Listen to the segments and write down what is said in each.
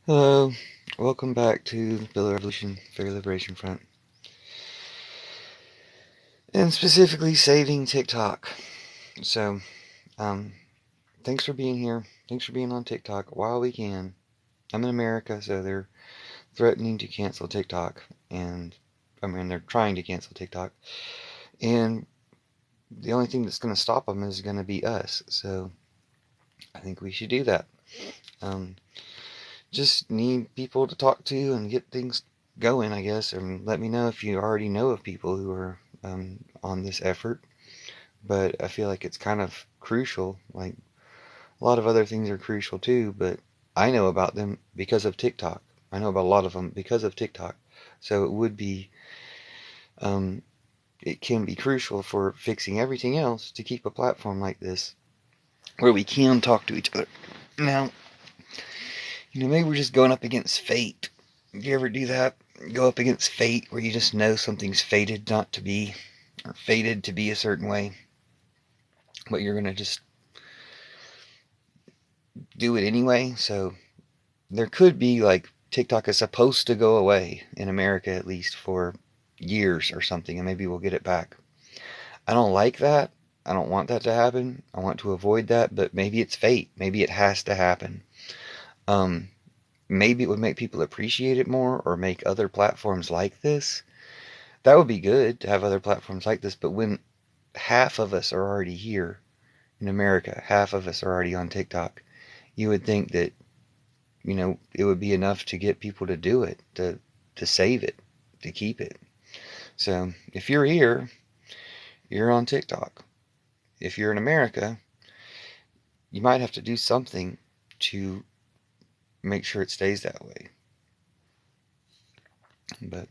Hello, welcome back to Bill Revolution, Fair Liberation Front, and specifically saving TikTok. So, um, thanks for being here. Thanks for being on TikTok while we can. I'm in America, so they're threatening to cancel TikTok, and they're trying to cancel TikTok, and the only thing that's going to stop them is going to be us. So, I think we should do that. Um, just need people to talk to and get things going, I guess, and let me know if you already know of people who are on this effort. But I feel like it's kind of crucial. Like a lot of other things are crucial too, but I know about them because of TikTok. I know about a lot of them because of TikTok. So um, it can be crucial for fixing everything else to keep a platform like this where we can talk to each other. Now, maybe we're just going up against fate. Do you ever do that? Go up against fate where you just know something's fated not to be, or fated to be a certain way, but you're going to just do it anyway. So there could be like TikTok is supposed to go away in America at least for years or something, and maybe we'll get it back. I don't like that. I don't want that to happen. I want to avoid that, but maybe it's fate. Maybe it has to happen. Um, maybe it would make people appreciate it more or make other platforms like this. That would be good to have other platforms like this, but when half of us are already here in America, half of us are already on TikTok, you would think that, it would be enough to get people to do it, to save it, to keep it. So if you're here, you're on TikTok. If you're in America, you might have to do something to make sure it stays that way. But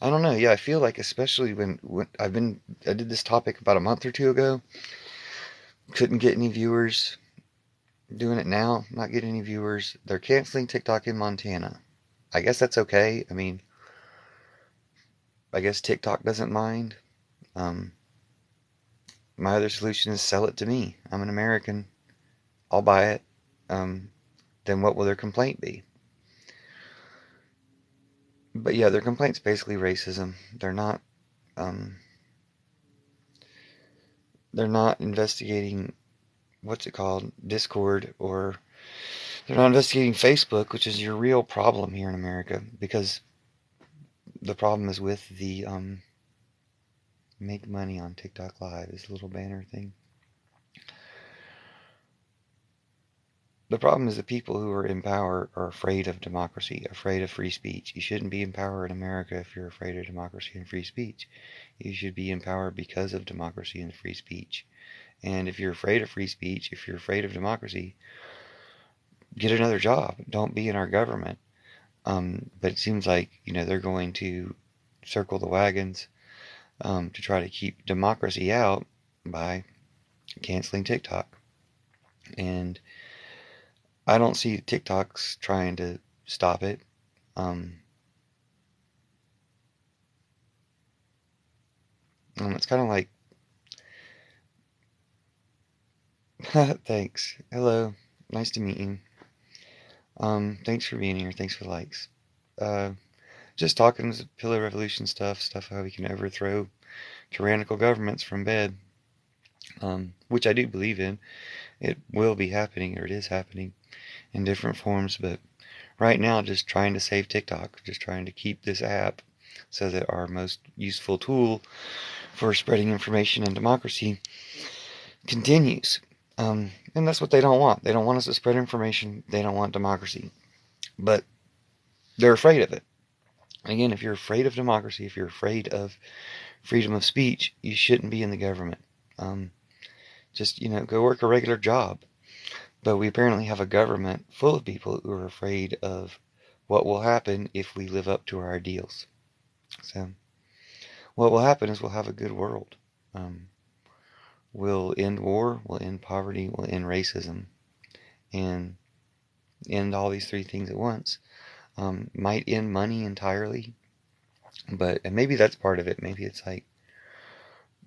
I don't know. Yeah, I feel like especially when I did this topic about a month or two ago, couldn't get any viewers. Doing it now, not getting any viewers. They're canceling TikTok in Montana. I guess that's okay. I guess TikTok doesn't mind. Um, my other solution is sell it to me. I'm an American. I'll buy it. Um, then what will their complaint be? But yeah, their complaint's basically racism. Um, they're not investigating what's it called, Discord, or they're not investigating Facebook, which is your real problem here in America. Because the problem is with the make money on TikTok Live, this little banner thing. The problem is the people who are in power are afraid of democracy, afraid of free speech. You shouldn't be in power in America if you're afraid of democracy and free speech. You should be in power because of democracy and free speech. And if you're afraid of free speech, if you're afraid of democracy, get another job. Don't be in our government. But it seems like, they're going to circle the wagons to try to keep democracy out by canceling TikTok. And I don't see TikToks trying to stop it. Um, it's kind of like, thanks. Hello. Nice to meet you. Thanks for being here. Thanks for the likes. Uh, just talking Pillar Revolution stuff how we can overthrow tyrannical governments from bed, which I do believe in. It will be happening, or it is happening in different forms, but right now, just trying to save TikTok, just trying to keep this app so that our most useful tool for spreading information and democracy continues. And that's what they don't want. They don't want us to spread information. They don't want democracy. But they're afraid of it. Again, if you're afraid of democracy, if you're afraid of freedom of speech, you shouldn't be in the government. Um, just, go work a regular job. But we apparently have a government full of people who are afraid of what will happen if we live up to our ideals. So, what will happen is we'll have a good world. Um, we'll end war, we'll end poverty, we'll end racism, and end all these three things at once. Might end money entirely, and maybe that's part of it. Maybe it's like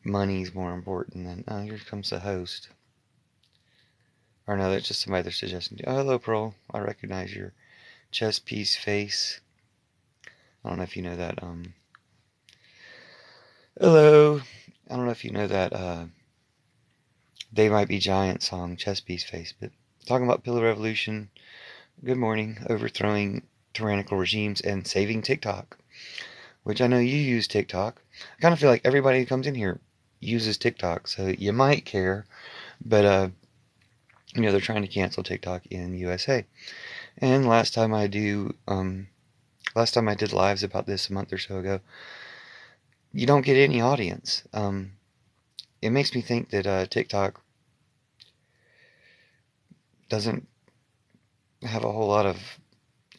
money's more important than, oh, here comes the host. Or no, that's just somebody they're suggesting. Oh, hello, Pearl. I recognize your Chess Piece Face. I don't know if you know that. Hello. I don't know if you know that They Might Be Giant song, Chess Piece Face, but talking about Pillow Revolution. Good morning. Overthrowing tyrannical regimes and saving TikTok, which I know you use TikTok. I kind of feel like everybody who comes in here uses TikTok, so you might care, but they're trying to cancel TikTok in USA. And last time I did lives about this a month or so ago, you don't get any audience. It makes me think that TikTok doesn't have a whole lot of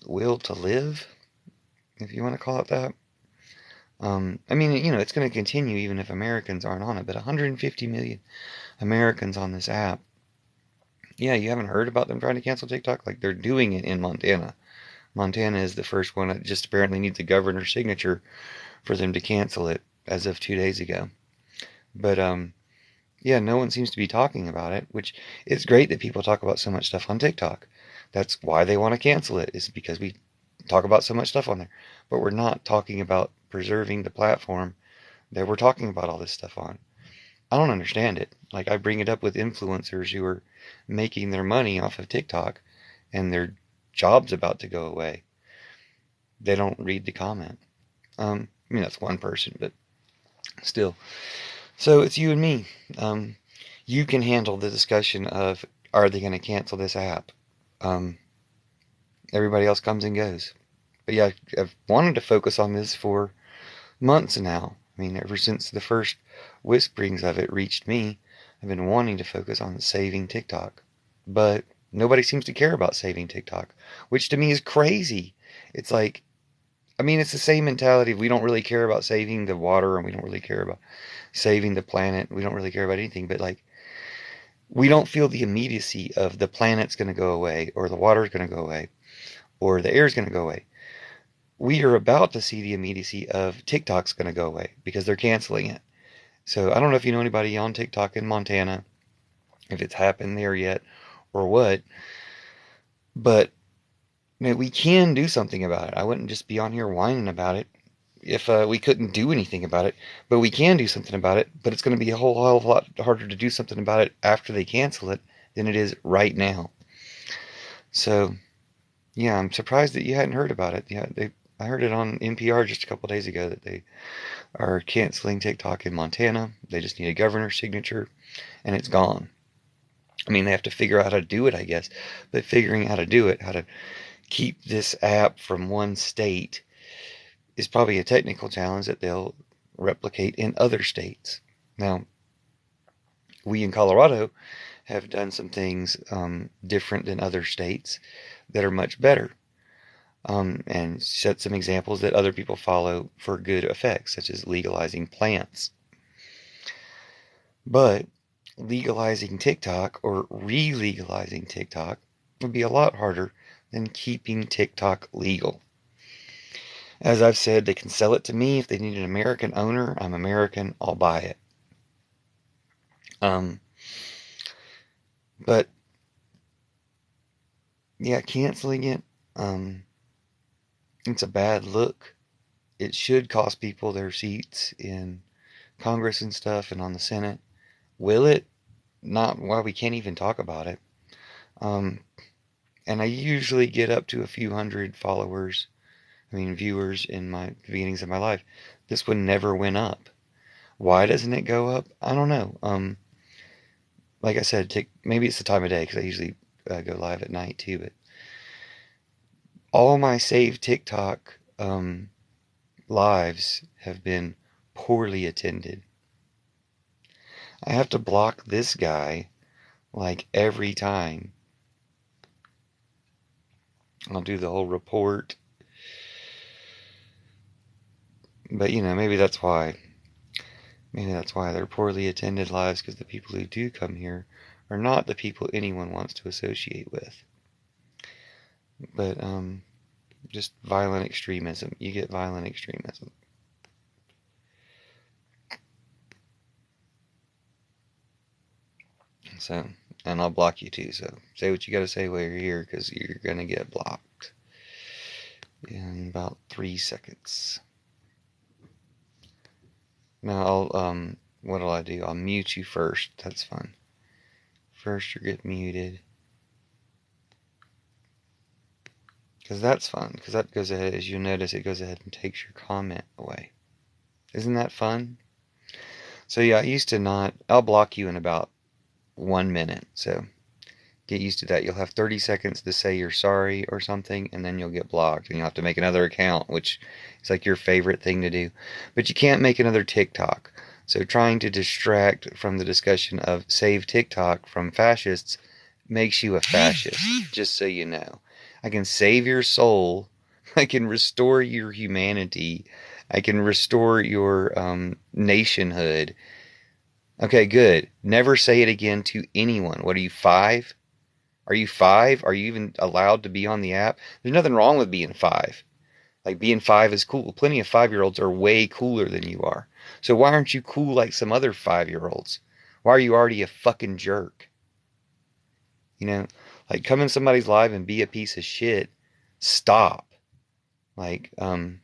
will to live, if you want to call it that. I mean, it's going to continue even if Americans aren't on it, but 150 million Americans on this app. Yeah, you haven't heard about them trying to cancel TikTok? Like, they're doing it in Montana. Montana is the first one that just apparently needs a governor's signature for them to cancel it as of 2 days ago. But, yeah, no one seems to be talking about it, which is great that people talk about so much stuff on TikTok. That's why they want to cancel it, is because we talk about so much stuff on there. But we're not talking about preserving the platform that we're talking about all this stuff on. I don't understand it. Like, I bring it up with influencers who are making their money off of TikTok and their job's about to go away. They don't read the comment. I mean, that's one person, but still. So it's you and me. You can handle the discussion of, are they going to cancel this app? Everybody else comes and goes. But yeah, I've wanted to focus on this for months now. I mean, ever since the first whisperings of it reached me, I've been wanting to focus on saving TikTok. But nobody seems to care about saving TikTok, which to me is crazy. It's like, I mean, it's the same mentality. We don't really care about saving the water, and we don't really care about saving the planet. We don't really care about anything, but like, we don't feel the immediacy of the planet's going to go away, or the water's going to go away, or the air's going to go away. We are about to see the immediacy of TikTok's going to go away because they're canceling it. So I don't know if you know anybody on TikTok in Montana, if it's happened there yet or what, but we can do something about it. I wouldn't just be on here whining about it if we couldn't do anything about it, but we can do something about it. But it's going to be a whole hell of a lot harder to do something about it after they cancel it than it is right now. So yeah, I'm surprised that you hadn't heard about it. Yeah, I heard it on NPR just a couple days ago that they are canceling TikTok in Montana. They just need a governor's signature, and it's gone. I mean, they have to figure out how to do it, I guess. But figuring out how to do it, how to keep this app from one state, is probably a technical challenge that they'll replicate in other states. Now, we in Colorado have done some things different than other states that are much better. And set some examples that other people follow for good effects, such as legalizing plants. But legalizing TikTok or re-legalizing TikTok would be a lot harder than keeping TikTok legal. As I've said, they can sell it to me. If they need an American owner, I'm American, I'll buy it. But yeah, canceling it, it's a bad look. It should cost people their seats in Congress and stuff and on the Senate. Will it? Not why we can't even talk about it. And I usually get up to a few hundred viewers in the beginnings of my life. This one never went up. Why doesn't it go up? I don't know. Like I said, maybe it's the time of day because I usually go live at night too. But all my saved TikTok lives have been poorly attended. I have to block this guy like every time. I'll do the whole report. But maybe that's why. Maybe that's why they're poorly attended lives, because the people who do come here are not the people anyone wants to associate with. But just violent extremism. You get violent extremism. So, and I'll block you too. So say what you got to say while you're here, because you're gonna get blocked. in about 3 seconds. Now what'll I do? I'll mute you first. That's fun. First you get muted. Because that's fun. Because that goes ahead, as you'll notice, it goes ahead and takes your comment away. Isn't that fun? So yeah, I used to not, I'll block you in about 1 minute. So get used to that. You'll have 30 seconds to say you're sorry or something, and then you'll get blocked, and you'll have to make another account, which is like your favorite thing to do. But you can't make another TikTok. So trying to distract from the discussion of save TikTok from fascists makes you a fascist, just so you know. I can save your soul. I can restore your humanity. I can restore your nationhood. Okay, good. Never say it again to anyone. What are you, 5? Are you 5? Are you even allowed to be on the app? There's nothing wrong with being 5. Like, being 5 is cool. Plenty of 5-year-olds are way cooler than you are. So why aren't you cool like some other 5-year-olds? Why are you already a fucking jerk? You know, like, come in somebody's live and be a piece of shit. Stop. Like, I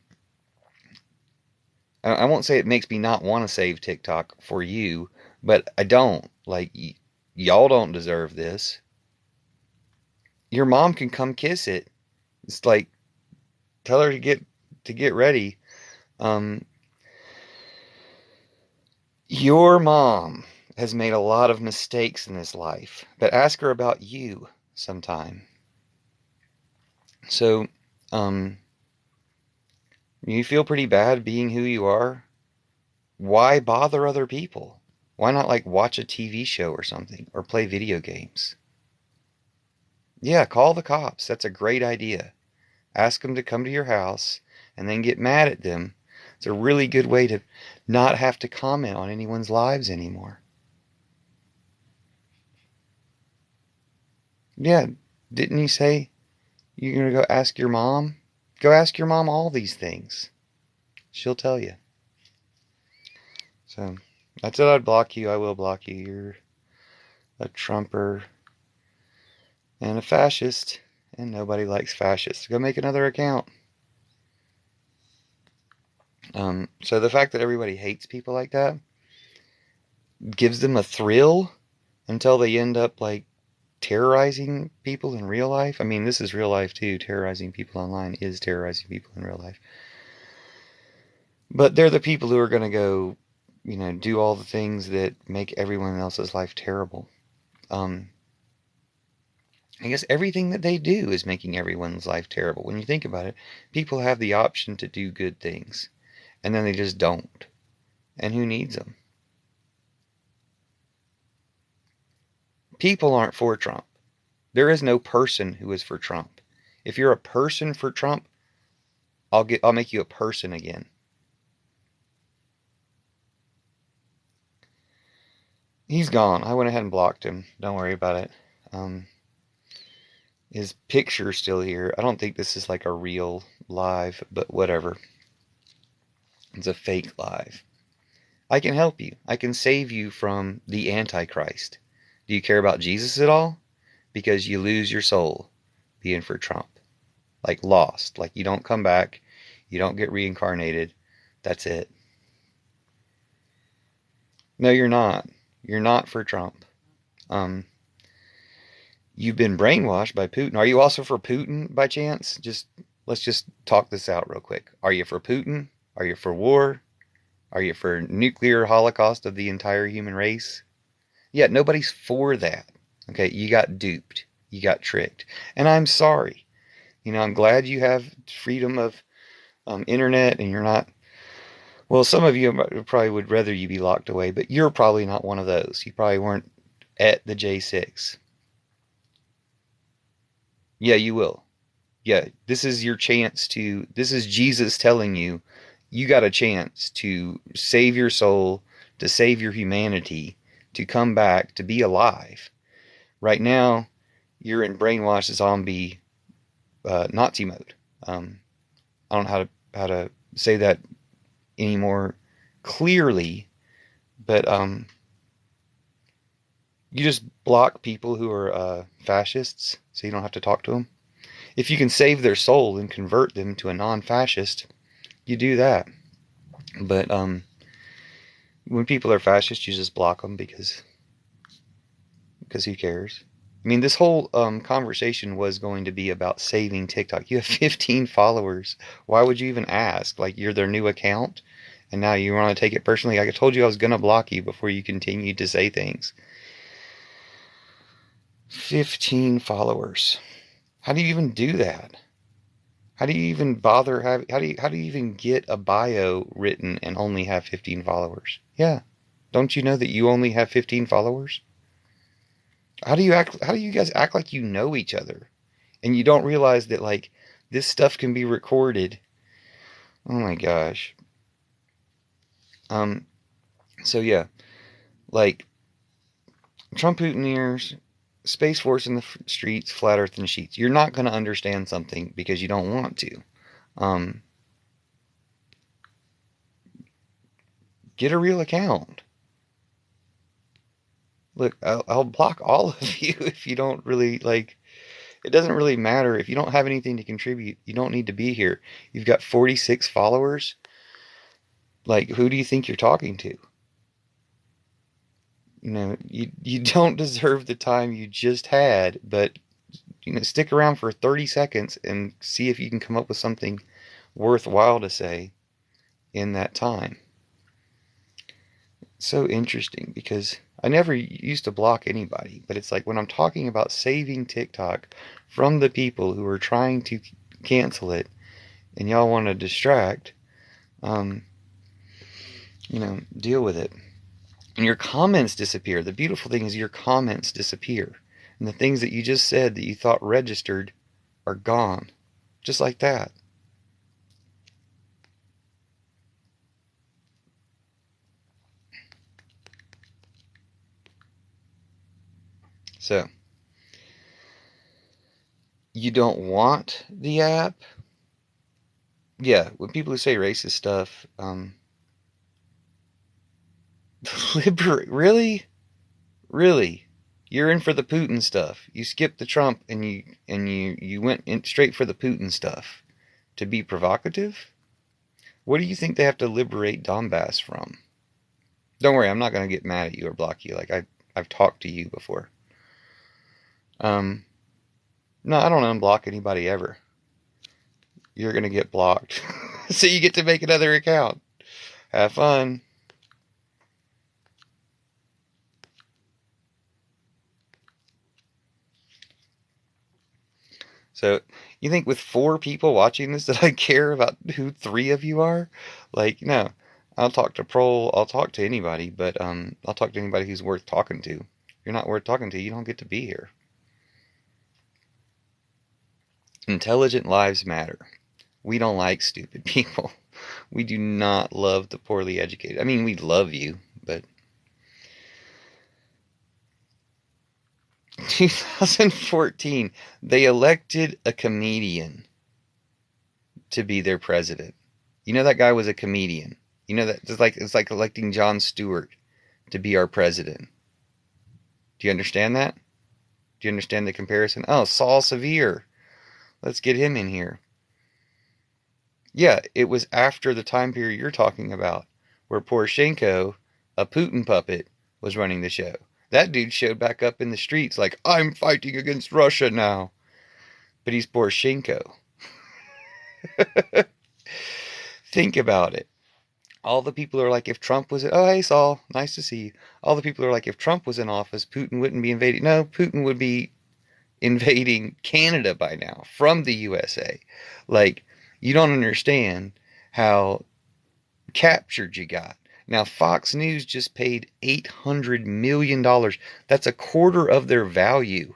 won't say it makes me not want to save TikTok for you, but I don't. Like, y'all don't deserve this. Your mom can come kiss it. It's like, tell her to get ready. Um, your mom has made a lot of mistakes in this life, but ask her about you sometime. So, you feel pretty bad being who you are? Why bother other people? Why not, like, watch a TV show or something, or play video games? Yeah, call the cops. That's a great idea. Ask them to come to your house and then get mad at them. It's a really good way to not have to comment on anyone's lives anymore. Yeah, didn't you say you're going to go ask your mom? Go ask your mom all these things. She'll tell you. So, I said I'd block you. I will block you. You're a Trumper and a fascist, and nobody likes fascists. Go make another account. So the fact that everybody hates people like that gives them a thrill until they end up, like, terrorizing people in real life. I mean, this is real life too. Terrorizing people online is terrorizing people in real life. But they're the people who are going to go, do all the things that make everyone else's life terrible. I guess everything that they do is making everyone's life terrible. When you think about it, people have the option to do good things, and then they just don't. And who needs them? People aren't for Trump. There is no person who is for Trump. If you're a person for Trump, I'll make you a person again. He's gone. I went ahead and blocked him. Don't worry about it. His picture's still here. I don't think this is like a real live, but whatever. It's a fake live. I can help you. I can save you from the Antichrist. Do you care about Jesus at all? Because you lose your soul being for Trump. Like, lost. Like, you don't come back. You don't get reincarnated. That's it. No, you're not. You're not for Trump. You've been brainwashed by Putin. Are you also for Putin by chance? Let's just talk this out real quick. Are you for Putin? Are you for war? Are you for nuclear holocaust of the entire human race? Yeah, nobody's for that. Okay, you got duped. You got tricked. And I'm sorry. I'm glad you have freedom of internet and you're not. Well, some of you probably would rather you be locked away, but you're probably not one of those. You probably weren't at the J6. Yeah, you will. Yeah, this is your chance to. This is Jesus telling you, you got a chance to save your soul, to save your humanity, to come back, to be alive. Right now, you're in brainwashed zombie Nazi mode. I don't know how to say that any more clearly, but you just block people who are fascists, so you don't have to talk to them. If you can save their soul and convert them to a non-fascist, you do that. But when people are fascist, you just block them because who cares? I mean, this whole conversation was going to be about saving TikTok. You have 15 followers. Why would you even ask? Like, you're their new account, and now you want to take it personally? Like I told you, I was going to block you before you continued to say things. 15 followers. How do you even do that? How do you even bother how do you even get a bio written and only have 15 followers? Yeah. Don't you know that you only have 15 followers? How do you guys act like you know each other? And you don't realize that, like, this stuff can be recorded. Oh my gosh. Um so yeah, like, Trump Mutineers, Space Force in the streets, Flat Earth in sheets. You're not going to understand something because you don't want to. Um, get a real account. Look, I'll block all of you if you don't really, like. It doesn't really matter if you don't have anything to contribute. You don't need to be here. You've got 46 followers. Like, who do you think you're talking to? You don't deserve the time you just had, but stick around for 30 seconds and see if you can come up with something worthwhile to say in that time. It's so interesting because I never used to block anybody, but it's like when I'm talking about saving TikTok from the people who are trying to cancel it and y'all want to distract, um, deal with it. And your comments disappear. The beautiful thing is your comments disappear. And the things that you just said that you thought registered are gone. Just like that. So, you don't want the app? Yeah, when people who say racist stuff, really? Really? You're in for the Putin stuff. You skipped the Trump and you went in straight for the Putin stuff to be provocative? What do you think they have to liberate Donbass from? Don't worry, I'm not going to get mad at you or block you. Like, I've talked to you before. Um, no, I don't unblock anybody ever. You're going to get blocked. So you get to make another account. Have fun. So, you think with 4 people watching this that I care about who 3 of you are? Like, no. I'll talk to Prohl, I'll talk to anybody, but I'll talk to anybody who's worth talking to. If you're not worth talking to, you don't get to be here. Intelligent lives matter. We don't like stupid people. We do not love the poorly educated. I mean, we love you, but 2014, they elected a comedian to be their president. You know that guy was a comedian. You know that it's like electing Jon Stewart to be our president. Do you understand that? Do you understand the comparison? Oh, Saul Severe. Let's get him in here. Yeah, it was after the time period you're talking about, where Poroshenko, a Putin puppet, was running the show. That dude showed back up in the streets like, I'm fighting against Russia now. But he's Poroshenko. Think about it. All the people are like, if Trump was, oh, hey, Saul, nice to see you. All the people are like, if Trump was in office, Putin wouldn't be invading. No, Putin would be invading Canada by now from the USA. Like, you don't understand how captured you got. Now, Fox News just paid $800 million. That's a quarter of their value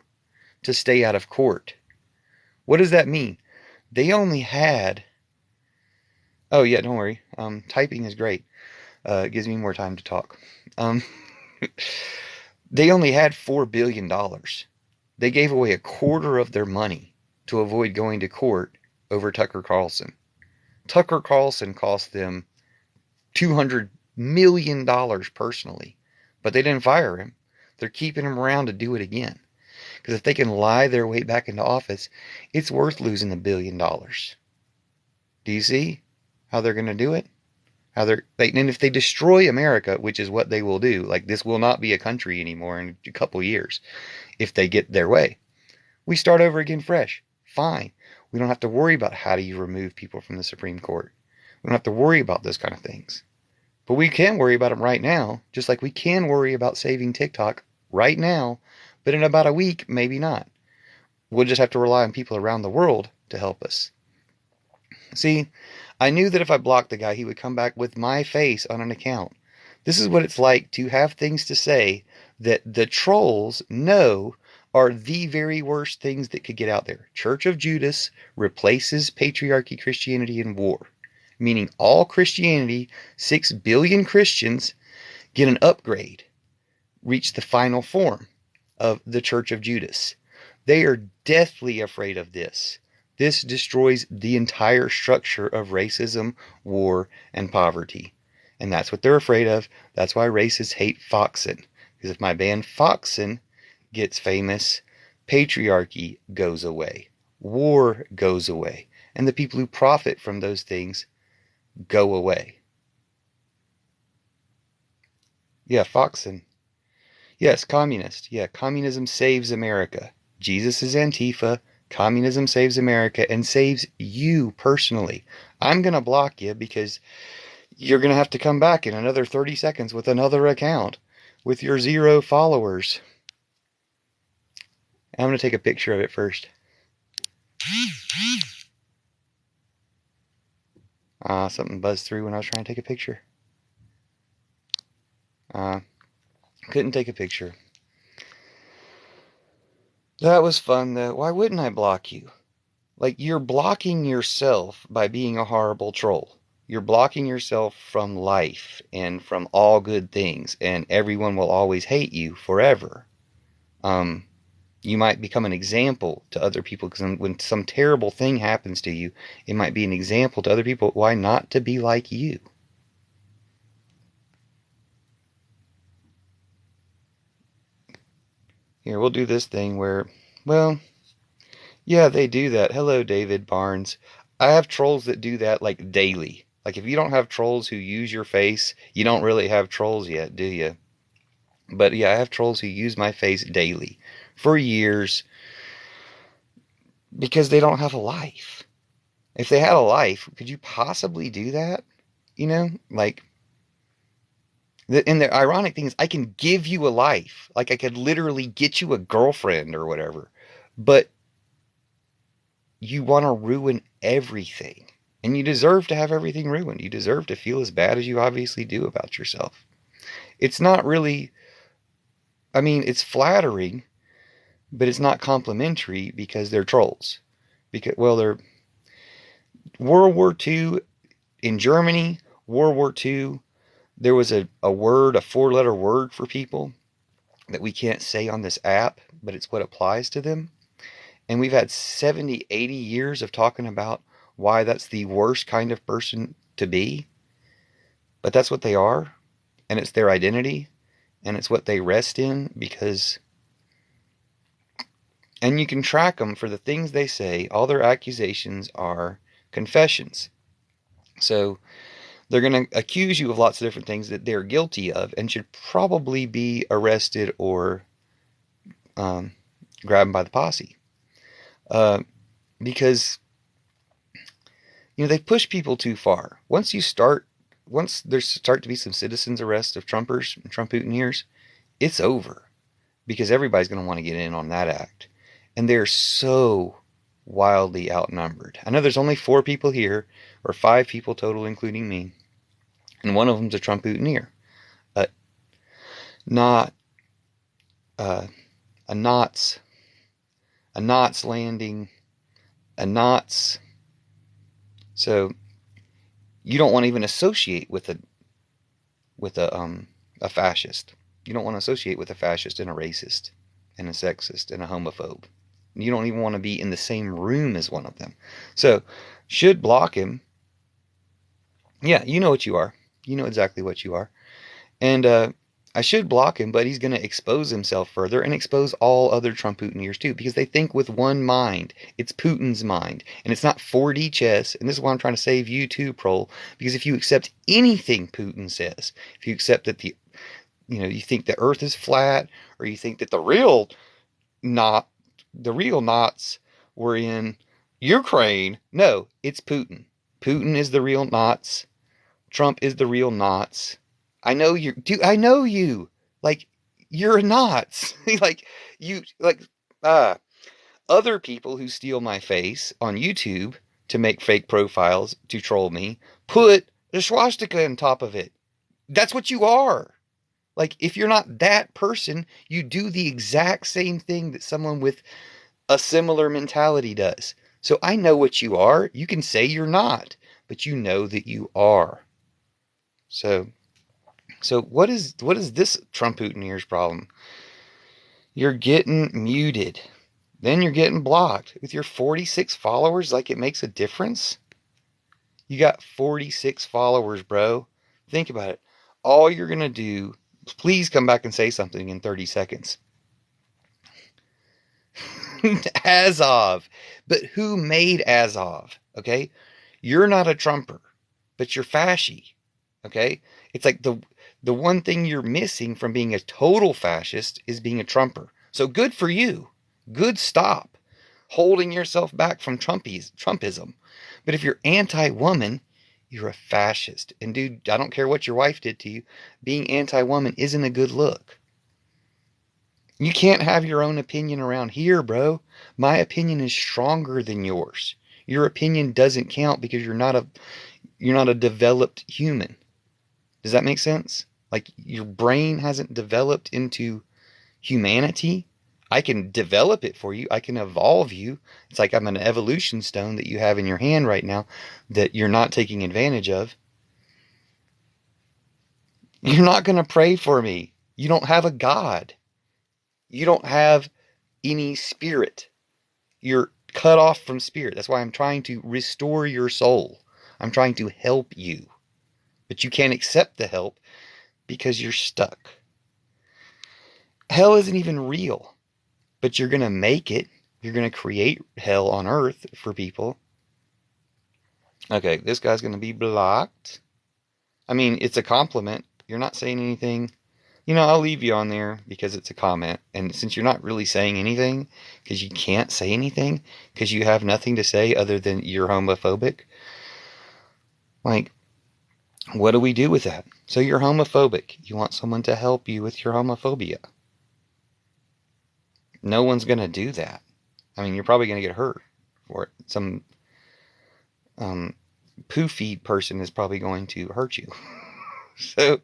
to stay out of court. What does that mean? They only had. Oh, yeah, don't worry. Typing is great. It gives me more time to talk. Um, they only had $4 billion. They gave away a quarter of their money to avoid going to court over Tucker Carlson. Tucker Carlson cost them $200 million personally, but they didn't fire him. They're keeping him around to do it again. Because if they can lie their way back into office, it's worth losing $1 billion. Do you see how they're going to do it? And if they destroy America, which is what they will do, like this will not be a country anymore in a couple years if they get their way. We start over again fresh. Fine. We don't have to worry about how do you remove people from the Supreme Court. We don't have to worry about those kind of things. But we can worry about them right now, just like we can worry about saving TikTok right now, but in about a week, maybe not. We'll just have to rely on people around the world to help us. See, I knew that if I blocked the guy, he would come back with my face on an account. This is what it's like to have things to say that the trolls know are the very worst things that could get out there. Church of Judas replaces patriarchy, Christianity, and war. Meaning all Christianity, 6 billion Christians, get an upgrade, reach the final form of the Church of Judas. They are deathly afraid of this. This destroys the entire structure of racism, war, and poverty. And that's what they're afraid of. That's why racists hate Foxen. Because if my band Foxen gets famous, patriarchy goes away. War goes away. And the people who profit from those things go away. Yeah, Foxen. Yes, communist. Yeah, communism saves America. Jesus is Antifa. Communism saves America and saves you personally. I'm going to block you because you're going to have to come back in another 30 seconds with another account with your 0 followers. I'm going to take a picture of it first. Something buzzed through when I was trying to take a picture. Couldn't take a picture. That was fun though. Why wouldn't I block you? Like, you're blocking yourself by being a horrible troll. You're blocking yourself from life and from all good things, and everyone will always hate you forever. You might become an example to other people, because when some terrible thing happens to you, it might be an example to other people why not to be like you. Here, we'll do this thing where, well, yeah, they do that. Hello, David Barnes. I have trolls that do that like daily. Like, if you don't have trolls who use your face, you don't really have trolls yet, do you? But yeah, I have trolls who use my face daily for years because they don't have a life. If they had a life, could you possibly do that? You know, like, and the ironic thing is, I can give you a life. Like, I could literally get you a girlfriend or whatever. But you want to ruin everything. And you deserve to have everything ruined. You deserve to feel as bad as you obviously do about yourself. It's not really, I mean, it's flattering, but it's not complimentary because they're trolls. Because, well, they're World War II in Germany, World War II, there was a word, a 4-letter word for people that we can't say on this app, but it's what applies to them. And we've had 70, 80 years of talking about why that's the worst kind of person to be. But that's what they are. And it's their identity. And it's what they rest in because... And you can track them for the things they say. All their accusations are confessions. So they're going to accuse you of lots of different things that they're guilty of and should probably be arrested or grabbed by the posse. Because, you know, they push people too far. Once there start to be some citizens' arrests of Trumpers and Trump-Putineers, it's over. Because everybody's going to want to get in on that act. And they're so wildly outnumbered. I know there's only 4 people here, or 5 people total, including me. And one of them's a Trump-Putineer. Not a Knots Landing, a Knots. So you don't want to even associate with a fascist. You don't want to associate with a fascist and a racist and a sexist and a homophobe. You don't even want to be in the same room as one of them. So, should block him. Yeah, you know what you are. You know exactly what you are. And I should block him, but he's going to expose himself further and expose all other Trump Putineers too, because they think with one mind. It's Putin's mind, and it's not 4D chess. And this is why I'm trying to save you too, Prol, because if you accept anything Putin says, if you accept that you think the Earth is flat, or you think that the real Knots were in Ukraine, no, it's Putin. Putin is the real Knots. Trump is the real Knots. I know you, dude. I know you. Like, you're a Knots. Uh, Other people who steal my face on YouTube to make fake profiles to troll me put a swastika on top of it. That's what you are. Like, if you're not that person, you do the exact same thing that someone with a similar mentality does. So I know what you are. You can say you're not, but you know that you are. So what is this Trump Putineer's problem? You're getting muted. Then you're getting blocked. With your 46 followers, like it makes a difference? You got 46 followers, bro. Think about it. All you're going to do, please come back and say something in 30 seconds. Azov. But who made Azov? Okay? You're not a Trumper, but you're fashy. Okay? It's like the one thing you're missing from being a total fascist is being a Trumper. So good for you. Good stop holding yourself back from Trumpism. But if you're anti-woman, you're a fascist. And dude, I don't care what your wife did to you. Being anti-woman isn't a good look. You can't have your own opinion around here, bro. My opinion is stronger than yours. Your opinion doesn't count because you're not a developed human. Does that make sense? Like, your brain hasn't developed into humanity. I can develop it for you. I can evolve you. It's like I'm an evolution stone that you have in your hand right now that you're not taking advantage of. You're not going to pray for me. You don't have a God. You don't have any spirit. You're cut off from spirit. That's why I'm trying to restore your soul. I'm trying to help you. But you can't accept the help because you're stuck. Hell isn't even real. But you're going to make it. You're going to create hell on earth for people. Okay, this guy's going to be blocked. I mean, it's a compliment. You're not saying anything. I'll leave you on there because it's a comment. And since you're not really saying anything, because you can't say anything, because you have nothing to say other than you're homophobic, like, what do we do with that? So you're homophobic. You want someone to help you with your homophobia. No one's going to do that. I mean, you're probably going to get hurt for it. Some poo-feed person is probably going to hurt you. So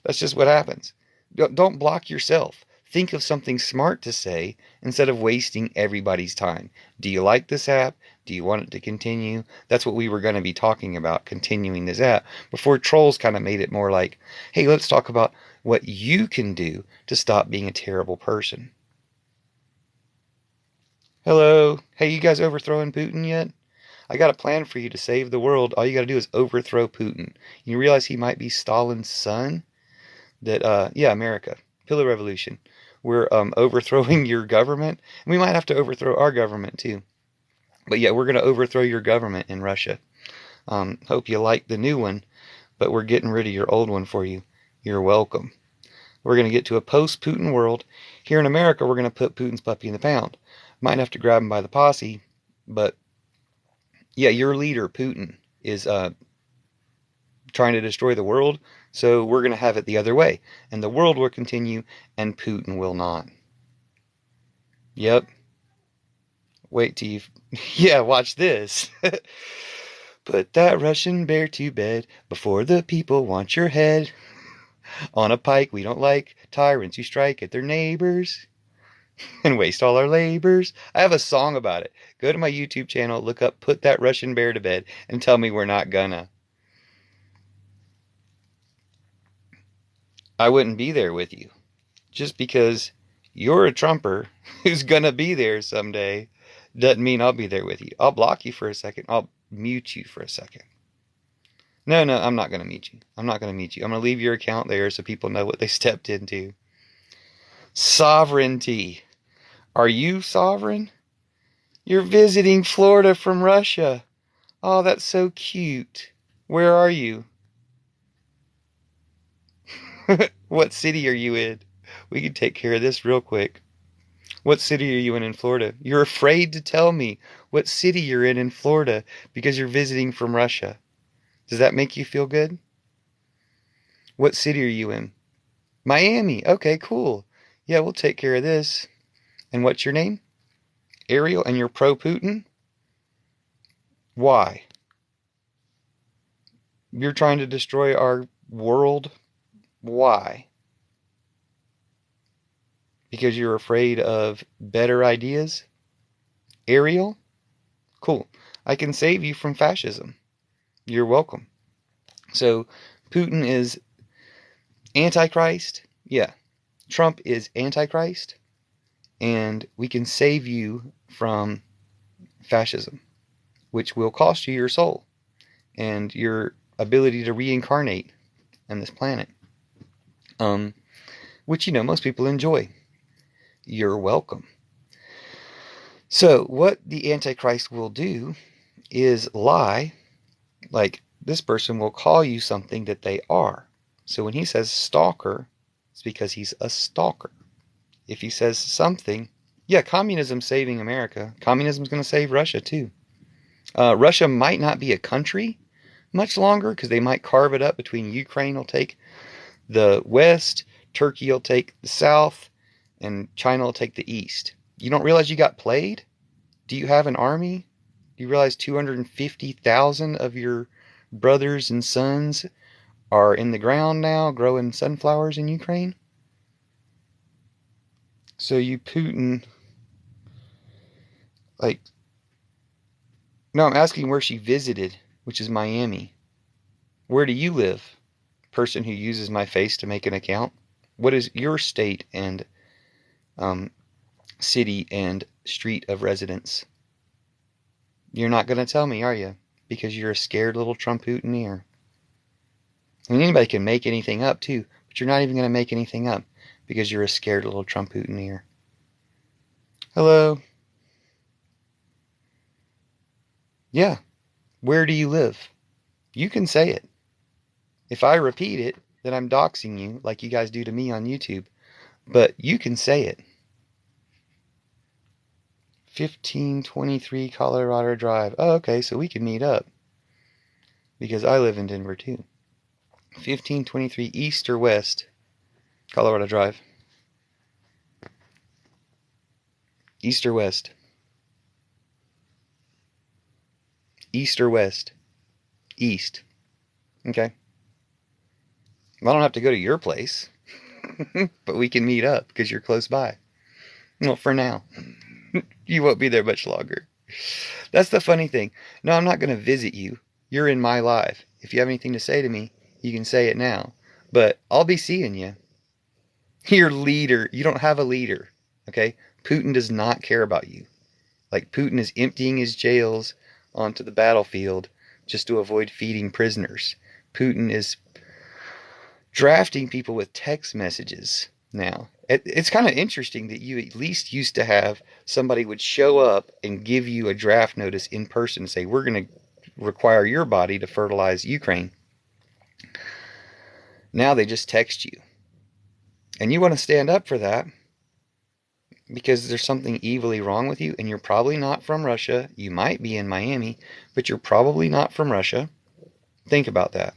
that's just what happens. Don't block yourself. Think of something smart to say instead of wasting everybody's time. Do you like this app? Do you want it to continue? That's what we were going to be talking about, continuing this app, before trolls kind of made it more like, hey, let's talk about what you can do to stop being a terrible person. Hello. Hey, you guys overthrowing Putin yet? I got a plan for you to save the world. All you got to do is overthrow Putin. You realize he might be Stalin's son? America. Pillar Revolution. We're overthrowing your government. And we might have to overthrow our government too. But yeah, we're going to overthrow your government in Russia. Hope you like the new one, but we're getting rid of your old one for you. You're welcome. We're going to get to a post-Putin world. Here in America, we're going to put Putin's puppy in the pound. Might have to grab him by the posse, but yeah, your leader, Putin, is trying to destroy the world, so we're going to have it the other way. And the world will continue, and Putin will not. Yep. Wait till you... Yeah, watch this. Put that Russian bear to bed before the people want your head. On a pike we don't like tyrants who strike at their neighbors and waste all our labors. I have a song about it. Go to my YouTube channel, look up Put That Russian Bear to Bed, and tell me we're not gonna. I wouldn't be there with you. Just because you're a Trumper who's gonna be there someday doesn't mean I'll be there with you. I'll block you for a second. I'll mute you for a second. No, no, I'm not going to meet you. I'm not going to meet you. I'm going to leave your account there so people know what they stepped into. Sovereignty. Are you sovereign? You're visiting Florida from Russia. Oh, that's so cute. Where are you? What city are you in? We can take care of this real quick. What city are you in Florida? You're afraid to tell me what city you're in Florida because you're visiting from Russia. Does that make you feel good? What city are you in? Miami. Okay, cool. Yeah, we'll take care of this. And what's your name? Ariel, and you're pro Putin? Why? You're trying to destroy our world? Why? Because you're afraid of better ideas? Ariel? Cool. I can save you from fascism. You're welcome. So, Putin is Antichrist? Yeah. Trump is Antichrist, and we can save you from fascism, which will cost you your soul and your ability to reincarnate on this planet, which most people enjoy. You're welcome. So, what the Antichrist will do is lie, like this person will call you something that they are. So, when he says stalker, it's because he's a stalker. If he says something, yeah, communism's saving America. Communism's going to save Russia too. Russia might not be a country much longer because they might carve it up between Ukraine will take the west, Turkey will take the south, and China will take the east. You don't realize you got played? Do you have an army? Do you realize 250,000 of your brothers and sons are in the ground now growing sunflowers in Ukraine? So you Putin, like, no, I'm asking where she visited, which is Miami. Where do you live? Person who uses my face to make an account. What is your state and um, city and street of residence? You're not going to tell me, are you? Because you're a scared little Trump-Putineer. I mean, anybody can make anything up too, but you're not even going to make anything up because you're a scared little Trump-Putineer. Hello. Yeah. Where do you live? You can say it. If I repeat it, then I'm doxing you like you guys do to me on YouTube. But you can say it. 1523 Colorado Drive. Oh, okay, so we can meet up. Because I live in Denver too. 1523 East or West Colorado Drive. East or West? East or West? East. Okay. I don't have to go to your place. But we can meet up because you're close by. Well, for now. You won't be there much longer. That's the funny thing. No, I'm not going to visit you. You're in my life. If you have anything to say to me, you can say it now. But I'll be seeing you. Your leader. You don't have a leader. Okay? Putin does not care about you. Like, Putin is emptying his jails onto the battlefield just to avoid feeding prisoners. Putin is drafting people with text messages now. It's kind of interesting that you at least used to have somebody would show up and give you a draft notice in person and say, we're going to require your body to fertilize Ukraine. Now they just text you. And you want to stand up for that because there's something evilly wrong with you, and you're probably not from Russia. You might be in Miami, but you're probably not from Russia. Think about that.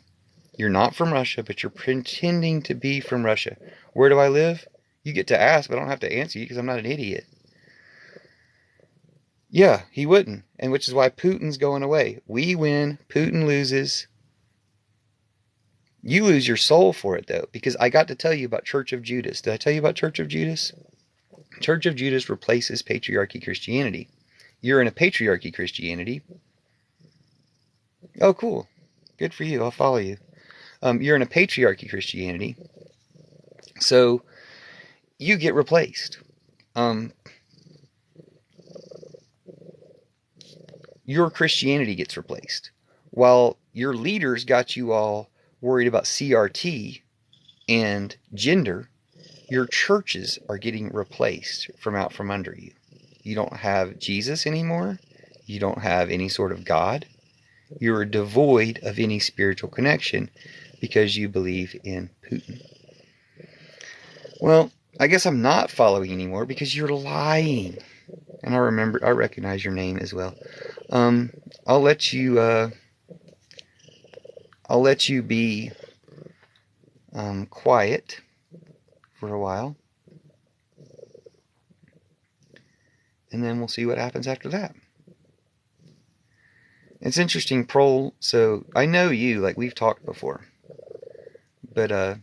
You're not from Russia, but you're pretending to be from Russia. Where do I live? You get to ask, but I don't have to answer you because I'm not an idiot. Yeah, he wouldn't. And which is why Putin's going away. We win, Putin loses. You lose your soul for it, though, because I got to tell you about Church of Judas. Did I tell you about Church of Judas? Church of Judas replaces patriarchy Christianity. You're in a patriarchy Christianity. Oh, cool. Good for you. I'll follow you. You're in a patriarchy Christianity. So you get replaced. Your Christianity gets replaced. While your leaders got you all worried about CRT and gender. Your churches are getting replaced from out from under you. You don't have Jesus anymore. You don't have any sort of God. You're devoid of any spiritual connection because you believe in Putin. Well, I guess I'm not following anymore because you're lying. And I recognize your name as well. I'll let you be quiet for a while, and then we'll see what happens after that. It's interesting, Prol. So I know you, like we've talked before, but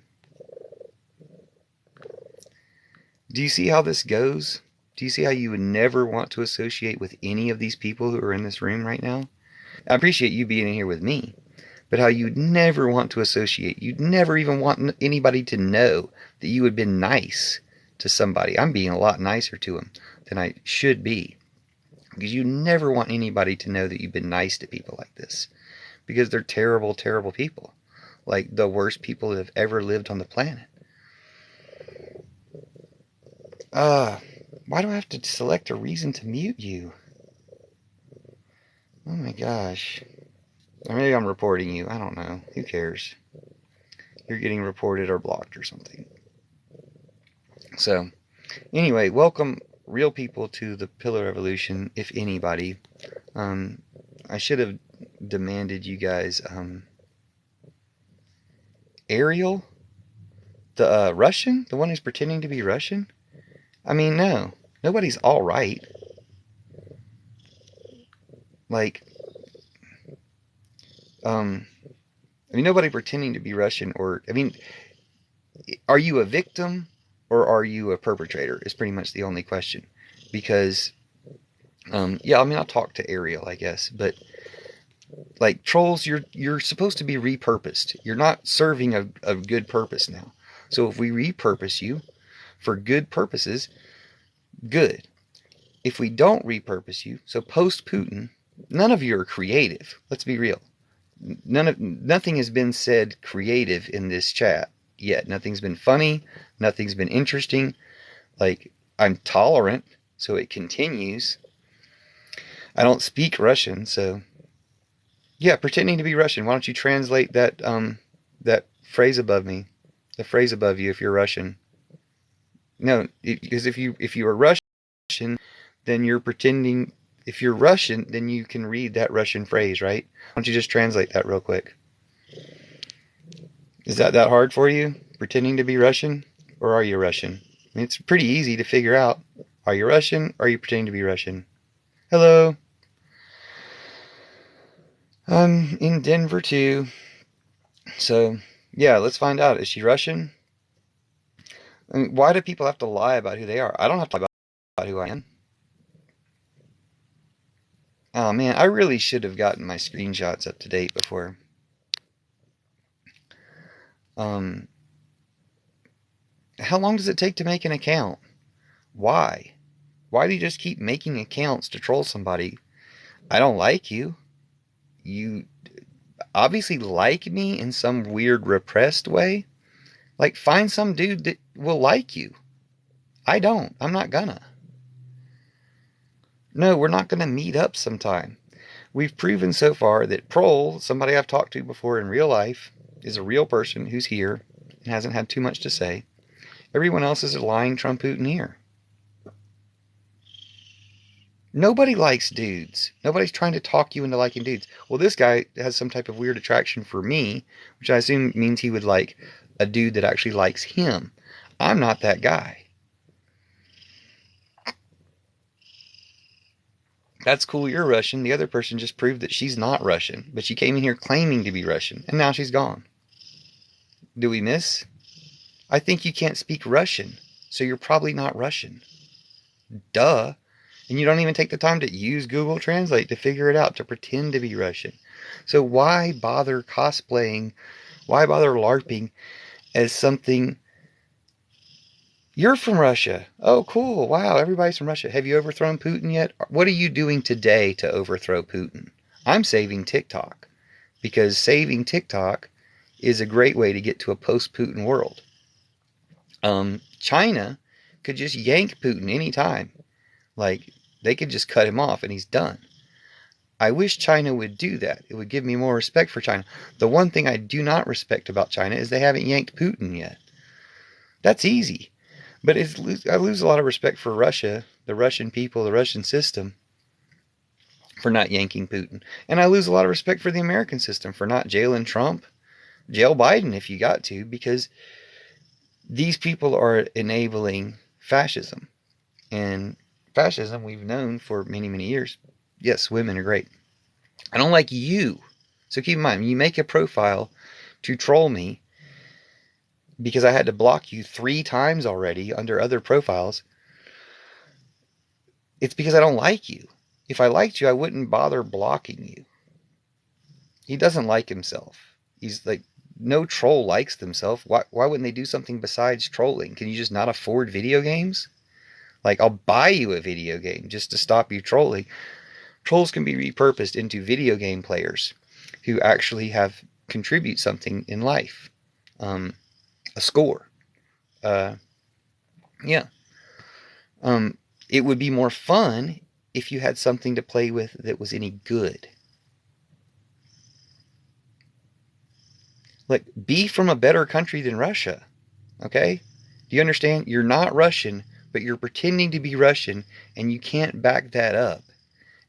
do you see how this goes? Do you see how you would never want to associate with any of these people who are in this room right now? I appreciate you being in here with me, but how you'd never want to associate. You'd never even want anybody to know that you had been nice to somebody. I'm being a lot nicer to them than I should be, because you never want anybody to know that you've been nice to people like this, because they're terrible, terrible people, like the worst people that have ever lived on the planet. Why do I have to select a reason to mute you? Oh my gosh. Or maybe I'm reporting you. I don't know. Who cares? You're getting reported or blocked or something. So, anyway, welcome real people to the Pillar Revolution, if anybody. I should have demanded you guys, Ariel? The Russian? The one who's pretending to be Russian? I mean, no. Nobody's alright. Like, nobody pretending to be Russian, or, are you a victim or are you a perpetrator is pretty much the only question. Because, I'll talk to Ariel, I guess, but, like, trolls, you're supposed to be repurposed. You're not serving a good purpose now. So if we repurpose you for good purposes, good. If we don't repurpose you, so post-Putin, none of you are creative. Let's be real. Nothing has been said creative in this chat yet. Nothing's been funny. Nothing's been interesting. Like, I'm tolerant, so it continues. I don't speak Russian, so yeah, pretending to be Russian. Why don't you translate that that phrase above me, the phrase above you, if you're Russian? No, because if you are Russian, then you're pretending. If you're Russian, then you can read that Russian phrase, right? Why don't you just translate that real quick? Is that hard for you? Pretending to be Russian? Or are you Russian? It's pretty easy to figure out. Are you Russian? Or are you pretending to be Russian? Hello. I'm in Denver too. So, yeah, let's find out. Is she Russian? Why do people have to lie about who they are? I don't have to lie about who I am. Oh man, I really should have gotten my screenshots up to date before. How long does it take to make an account? Why? Why do you just keep making accounts to troll somebody? I don't like you. You obviously like me in some weird repressed way. Like, find some dude that will like you. I don't. I'm not gonna. No, we're not gonna meet up sometime. We've proven so far that Prol, somebody I've talked to before in real life, is a real person who's here and hasn't had too much to say. Everyone else is a lying Trump-Putin-eer. Nobody likes dudes. Nobody's trying to talk you into liking dudes. Well, this guy has some type of weird attraction for me, which I assume means he would like a dude that actually likes him. I'm not that guy. That's cool, you're Russian. The other person just proved that she's not Russian, but she came in here claiming to be Russian, and now she's gone. Do we miss? I think you can't speak Russian, so you're probably not Russian. Duh. And you don't even take the time to use Google Translate to figure it out, to pretend to be Russian. So why bother cosplaying, why bother LARPing as something? You're from Russia. Oh, cool. Wow, everybody's from Russia. Have you overthrown Putin yet? What are you doing today to overthrow Putin? I'm saving TikTok. because saving TikTok is a great way to get to a post-Putin world. China could just yank Putin anytime. Like, they could just cut him off and he's done. I wish China would do that. It would give me more respect for China. The one thing I do not respect about China is they haven't yanked Putin yet. That's easy. But I lose a lot of respect for Russia, the Russian people, the Russian system, for not yanking Putin. And I lose a lot of respect for the American system for not jailing Trump. Jail Biden if you got to, because these people are enabling fascism. And fascism we've known for many, many years. Yes, women are great. I don't like you. So keep in mind, you make a profile to troll me because I had to block you 3 times already under other profiles. It's because I don't like you. If I liked you, I wouldn't bother blocking you. He doesn't like himself. He's like, no troll likes themselves. Why wouldn't they do something besides trolling? Can you just not afford video games? Like, I'll buy you a video game just to stop you trolling. Trolls can be repurposed into video game players who actually contribute something in life. A score. Yeah. It would be more fun if you had something to play with that was any good. Like, be from a better country than Russia. Okay? Do you understand? You're not Russian, but you're pretending to be Russian, and you can't back that up.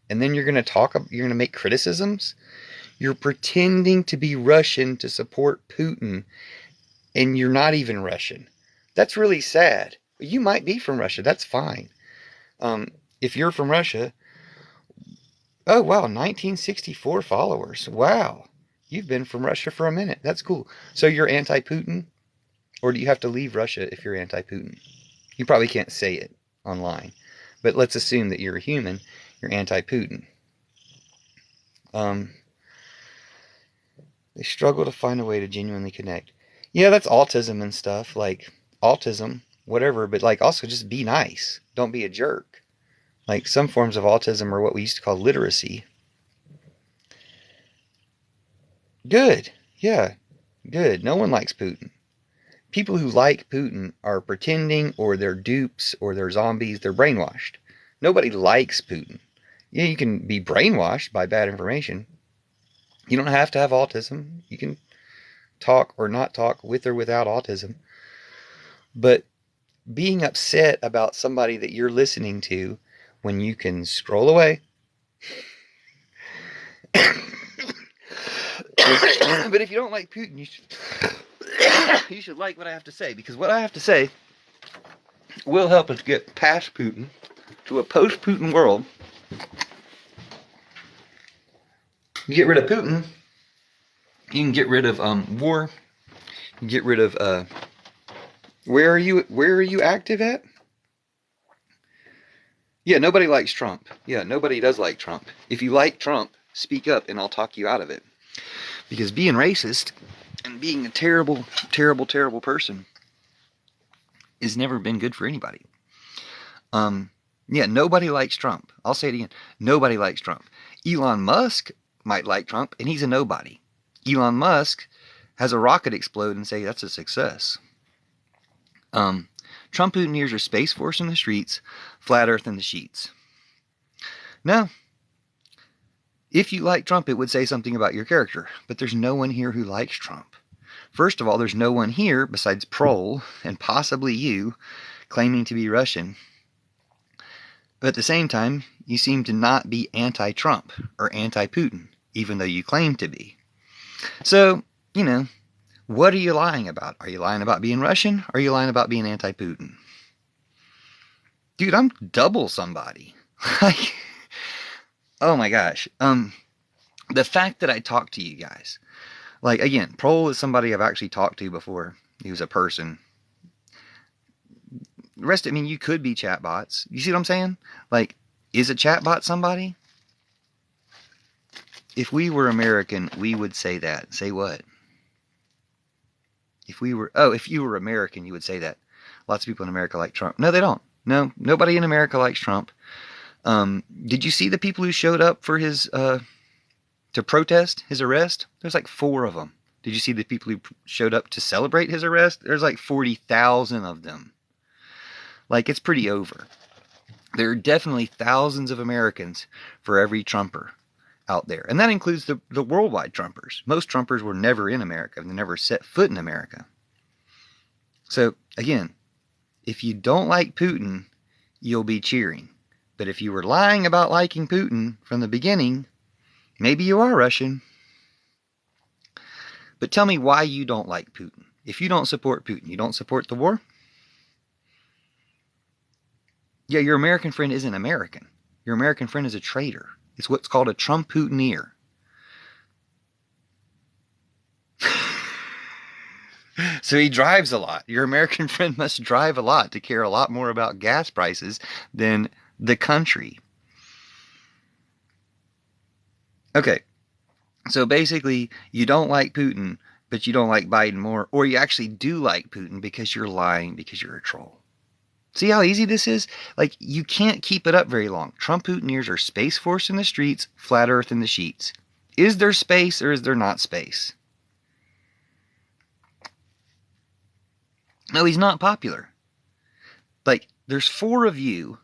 And then you're going to make criticisms? You're pretending to be Russian to support Putin, and you're not even Russian. That's really sad. You might be from Russia. That's fine. If you're from Russia, oh, wow, 1964 followers. Wow. You've been from Russia for a minute. That's cool. So you're anti-Putin? Or do you have to leave Russia if you're anti-Putin? You probably can't say it online. But let's assume that you're a human. You're anti-Putin. They struggle to find a way to genuinely connect. Yeah, that's autism and stuff. Like, autism, whatever. But, like, also just be nice. Don't be a jerk. Like, some forms of autism are what we used to call literacy. Good. Yeah. Good. No one likes Putin. People who like Putin are pretending, or they're dupes, or they're zombies. They're brainwashed. Nobody likes Putin. Yeah, you can be brainwashed by bad information. You don't have to have autism. You can talk or not talk with or without autism. But being upset about somebody that you're listening to when you can scroll away. But if you don't like Putin, you should like what I have to say, because what I have to say will help us get past Putin to a post-Putin world. You get rid of Putin, you can get rid of war. You get rid of where are you active at? Yeah, nobody likes Trump. Yeah, nobody does like Trump. If you like Trump, speak up and I'll talk you out of it. Because being racist and being a terrible, terrible, terrible person has never been good for anybody. Yeah, nobody likes Trump. I'll say it again. Nobody likes Trump. Elon Musk might like Trump, and he's a nobody. Elon Musk has a rocket explode and say that's a success. Trump Putiners are Space Force in the streets, Flat Earth in the sheets. Now, if you like Trump, it would say something about your character, but there's no one here who likes Trump. First of all, there's no one here besides Prol and possibly you claiming to be Russian. But at the same time, you seem to not be anti-Trump or anti-Putin, even though you claim to be. So, what are you lying about? Are you lying about being Russian? Or are you lying about being anti-Putin? Dude, I'm double somebody. Oh my gosh. The fact that I talk to you guys. Like, again, Prol is somebody I've actually talked to before. He was a person. The rest, you could be chatbots. You see what I'm saying? Like, is a chatbot somebody? If we were American, we would say that. Say what? If you were American, you would say that. Lots of people in America like Trump. No, they don't. No, nobody in America likes Trump. Did you see the people who showed up for his to protest his arrest, there's like 4 of them. Did you see the people who showed up to celebrate his arrest? There's like 40,000 of them. Like, it's pretty over. There are definitely thousands of Americans for every Trumper out there. And that includes the worldwide Trumpers. Most Trumpers were never in America. They never set foot in America. So, again, if you don't like Putin, you'll be cheering. But if you were lying about liking Putin from the beginning, maybe you are Russian. But tell me why you don't like Putin. If you don't support Putin, you don't support the war? Yeah, your American friend isn't American. Your American friend is a traitor. It's what's called a Trump-Putineer. So he drives a lot. Your American friend must drive a lot to care a lot more about gas prices than the country. Okay, so basically, you don't like Putin, but you don't like Biden more, or you actually do like Putin because you're lying, because you're a troll. See how easy this is? Like, you can't keep it up very long. Trump-Putineers are Space Force in the streets, Flat Earth in the sheets. Is there space or is there not space? No, he's not popular. Like, there's 4 of you.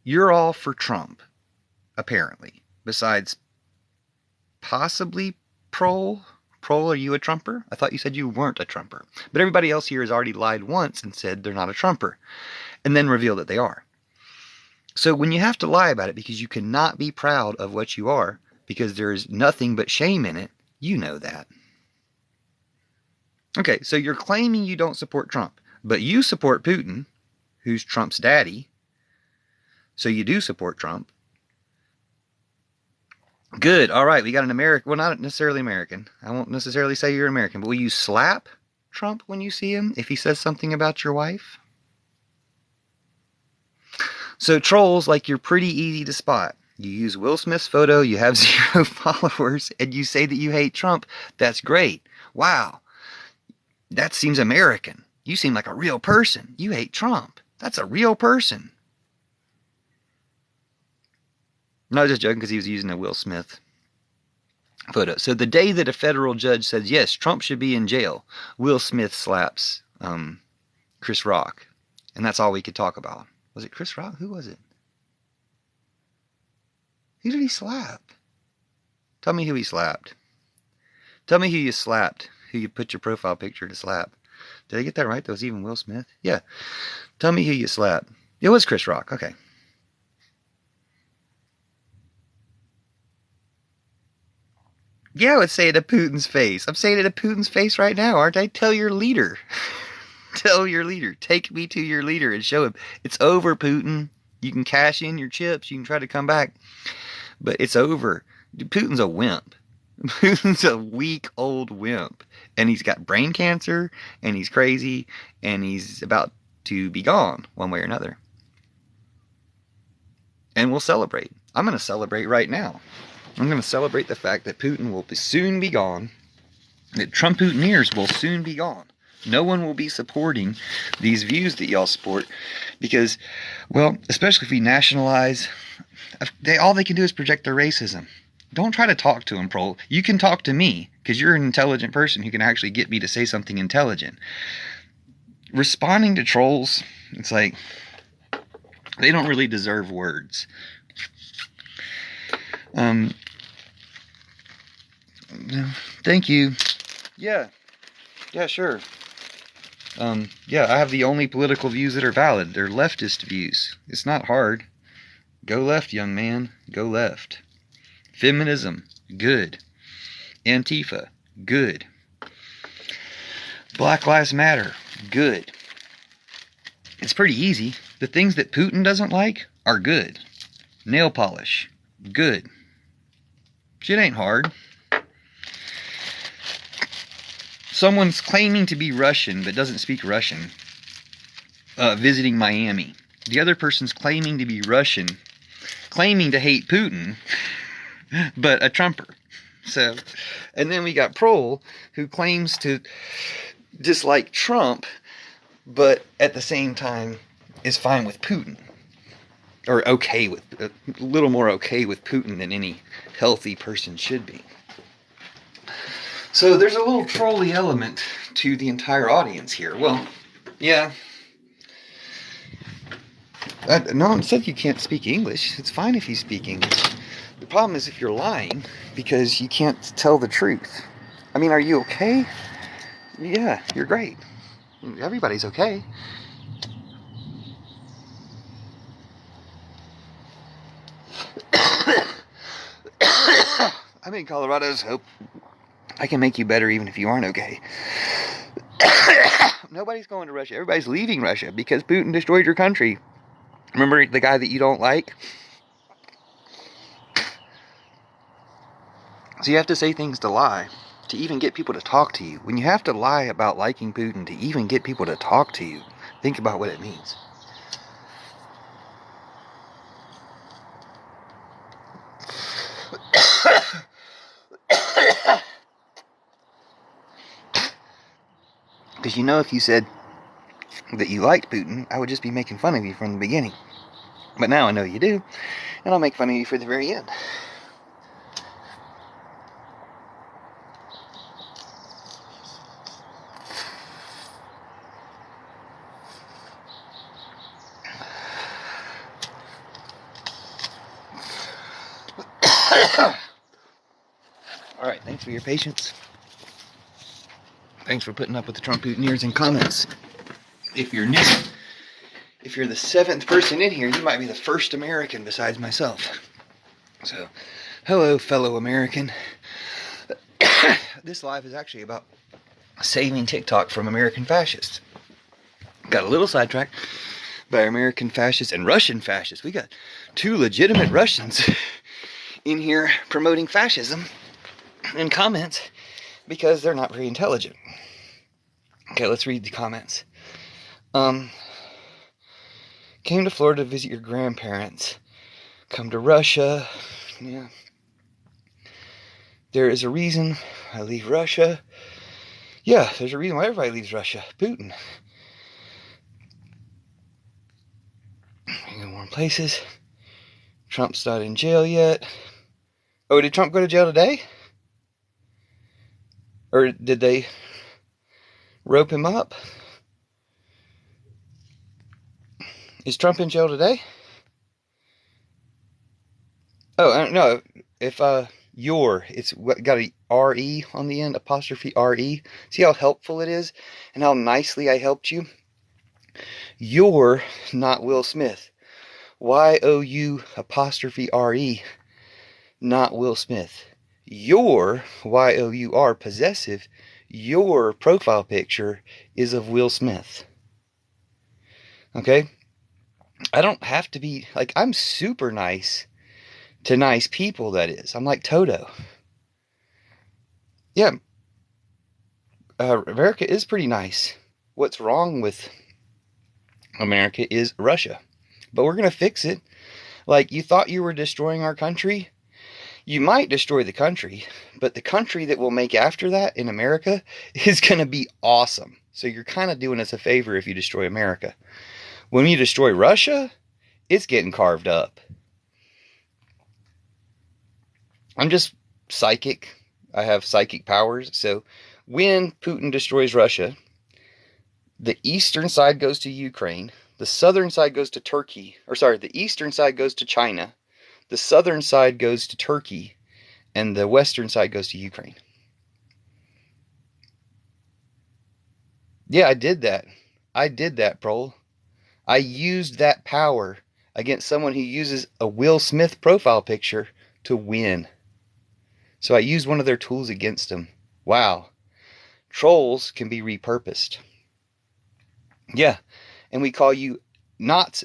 You're all for Trump, apparently. Besides, possibly Prohl. Prohl, are you a Trumper? I thought you said you weren't a Trumper. But everybody else here has already lied once and said they're not a Trumper. And then revealed that they are. So when you have to lie about it because you cannot be proud of what you are, because there is nothing but shame in it, you know that. Okay, so you're claiming you don't support Trump, but you support Putin, who's Trump's daddy. So you do support Trump. Good. All right, we got an American. Well, not necessarily American. I won't necessarily say you're American, but will you slap Trump when you see him if he says something about your wife? So trolls, like, you're pretty easy to spot. You use Will Smith's photo, you have 0 followers, and you say that you hate Trump. That's great. Wow. That seems American. You seem like a real person. You hate Trump. That's a real person. No, just joking, because he was using a Will Smith photo. So the day that a federal judge says, yes, Trump should be in jail, Will Smith slaps Chris Rock. And that's all we could talk about. Was it Chris Rock? Who was it? Who did he slap? Tell me who he slapped. Tell me who you slapped. Who you put your profile picture to slap. Did I get that right? That was even Will Smith? Yeah. Tell me who you slapped. It was Chris Rock. Okay. Yeah, I would say it to Putin's face. I'm saying it to Putin's face right now, aren't I? Tell your leader. Tell your leader. Take me to your leader and show him. It's over, Putin. You can cash in your chips. You can try to come back. But it's over. Putin's a wimp. Putin's a weak old wimp. And he's got brain cancer. And he's crazy. And he's about to be gone one way or another. And we'll celebrate. I'm going to celebrate right now. I'm going to celebrate the fact that Putin will soon be gone. That Trump-Putineers will soon be gone. No one will be supporting these views that y'all support because, well, especially if we nationalize, all they can do is project their racism. Don't try to talk to them, Prohl. You can talk to me because you're an intelligent person who can actually get me to say something intelligent. Responding to trolls, it's like they don't really deserve words. Thank you. Yeah, sure. Yeah, I have the only political views that are valid. They're leftist views. It's not hard. Go left, young man. Go left. Feminism, good. Antifa, good. Black Lives Matter, good. It's pretty easy. The things that Putin doesn't like are good. Nail polish, good. Shit ain't hard. Someone's claiming to be Russian but doesn't speak Russian, visiting Miami. The other person's claiming to be Russian, claiming to hate Putin, but a Trumper. So, and then we got Prohl, who claims to dislike Trump, but at the same time is fine with Putin. or okay with, a little more okay with Putin than any healthy person should be. So there's a little trolly element to the entire audience here. Well, yeah. No one said you can't speak English. It's fine if you speak English. The problem is if you're lying because you can't tell the truth. I mean, are you okay? Yeah, you're great. Everybody's okay. I'm in Colorado, so I can make you better even if you aren't okay. Nobody's going to Russia. Everybody's leaving Russia because Putin destroyed your country. Remember the guy that you don't like? So you have to say things to lie to even get people to talk to you. When you have to lie about liking Putin to even get people to talk to you, think about what it means. Because you know, if you said that you liked Putin, I would just be making fun of you from the beginning. But now I know you do, and I'll make fun of you for the very end. Alright, thanks for your patience. Thanks for putting up with the Trump Putineers in comments. If you're new, if you're the 7th person in here, you might be the first American besides myself. So, hello, fellow American. This live is actually about saving TikTok from American fascists. Got a little sidetracked by American fascists and Russian fascists. We got 2 legitimate Russians in here promoting fascism in comments because they're not very intelligent. Okay, let's read the comments. Came to Florida to visit your grandparents. Come to Russia. Yeah. There is a reason I leave Russia. Yeah, there's a reason why everybody leaves Russia. Putin. You go warm places. Trump's not in jail yet. Oh, did Trump go to jail today? Or did they rope him up? Is Trump in jail today? Oh, no. If, it's got a R-E on the end, apostrophe R-E. See how helpful it is? And how nicely I helped you? You're not Will Smith. Y-O-U apostrophe R-E, not Will Smith. Your, Y-O-U-R, possessive, your profile picture is of Will Smith. Okay? I don't have to be, like, I'm super nice to nice people, that is. I'm like Toto. Yeah. America is pretty nice. What's wrong with America is Russia. But we're going to fix it. Like, you thought you were destroying our country? You might destroy the country, but the country that we'll make after that in America is going to be awesome. So you're kind of doing us a favor if you destroy America. When you destroy Russia, it's getting carved up. I'm just psychic. I have psychic powers. So when Putin destroys Russia, the eastern side goes to Ukraine. The southern side goes to Turkey. The eastern side goes to China. The southern side goes to Turkey. And the western side goes to Ukraine. Yeah, I did that. I did that, Prol. I used that power against someone who uses a Will Smith profile picture to win. So I used one of their tools against them. Wow. Trolls can be repurposed. Yeah. And we call you knots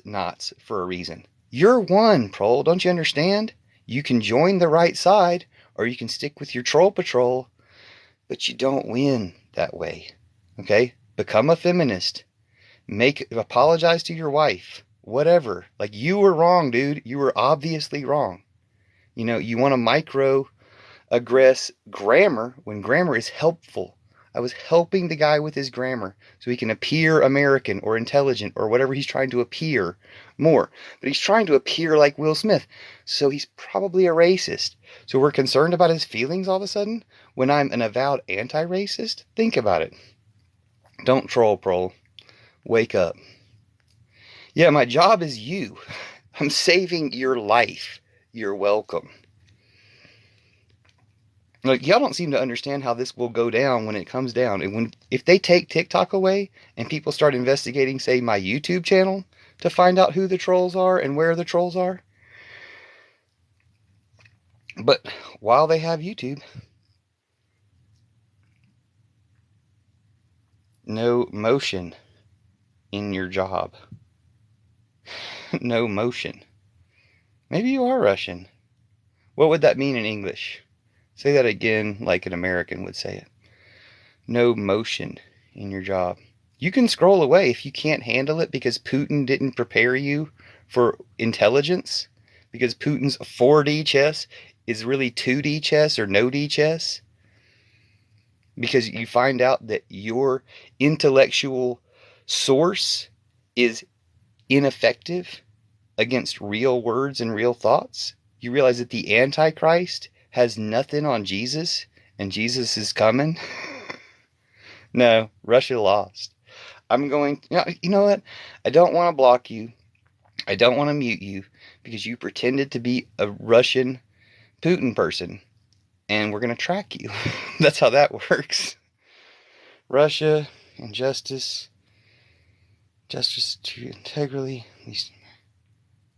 for a reason. You're one, Prol. Don't you understand? You can join the right side, or you can stick with your troll patrol, but you don't win that way. Okay? Become a feminist. Apologize to your wife. Whatever. Like, you were wrong, dude. You were obviously wrong. You know, you want to microaggress grammar when grammar is helpful. I was helping the guy with his grammar so he can appear American or intelligent or whatever he's trying to appear more. But he's trying to appear like Will Smith, so he's probably a racist. So we're concerned about his feelings all of a sudden when I'm an avowed anti-racist? Think about it. Don't troll, prol. Wake up. Yeah, my job is you. I'm saving your life. You're welcome. Like, y'all don't seem to understand how this will go down when it comes down. And if they take TikTok away and people start investigating, say, my YouTube channel to find out who the trolls are and where the trolls are. But while they have YouTube, no motion in your job. No motion. Maybe you are Russian. What would that mean in English? Say that again like an American would say it. No motion in your job. You can scroll away if you can't handle it because Putin didn't prepare you for intelligence. Because Putin's 4D chess is really 2D chess or no D chess. Because you find out that your intellectual source is ineffective against real words and real thoughts. You realize that the Antichrist has nothing on Jesus and Jesus is coming. No, Russia lost. I'm going, you know what? I don't want to block you. I don't want to mute you because you pretended to be a Russian Putin person and we're going to track you. That's how that works. Russia, injustice, justice to integrity.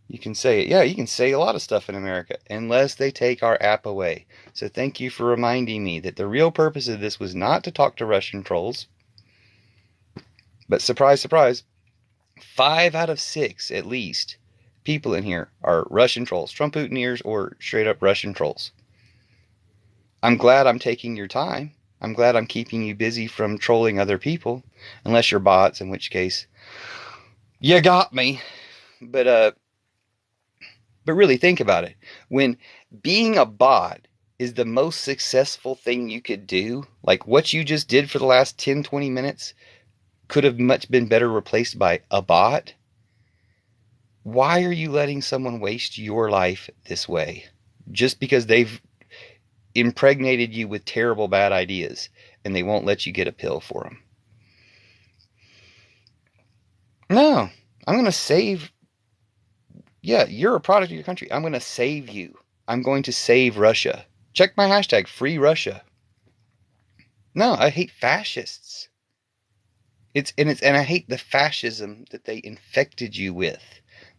You can say it. Yeah, you can say a lot of stuff in America unless they take our app away. So thank you for reminding me that the real purpose of this was not to talk to Russian trolls. But surprise, surprise, 5 out of 6 at least people in here are Russian trolls, Trump Putineers or straight up Russian trolls. I'm glad I'm taking your time. I'm glad I'm keeping you busy from trolling other people. Unless you're bots, in which case, you got me. But really think about it. When being a bot is the most successful thing you could do, like what you just did for the last 10, 20 minutes could have much been better replaced by a bot. Why are you letting someone waste your life this way? Just because they've impregnated you with terrible bad ideas and they won't let you get a pill for them. No, I'm going to save. Yeah, you're a product of your country. I'm going to save you. I'm going to save Russia. Check my hashtag, Free Russia. No, I hate fascists. And I hate the fascism that they infected you with.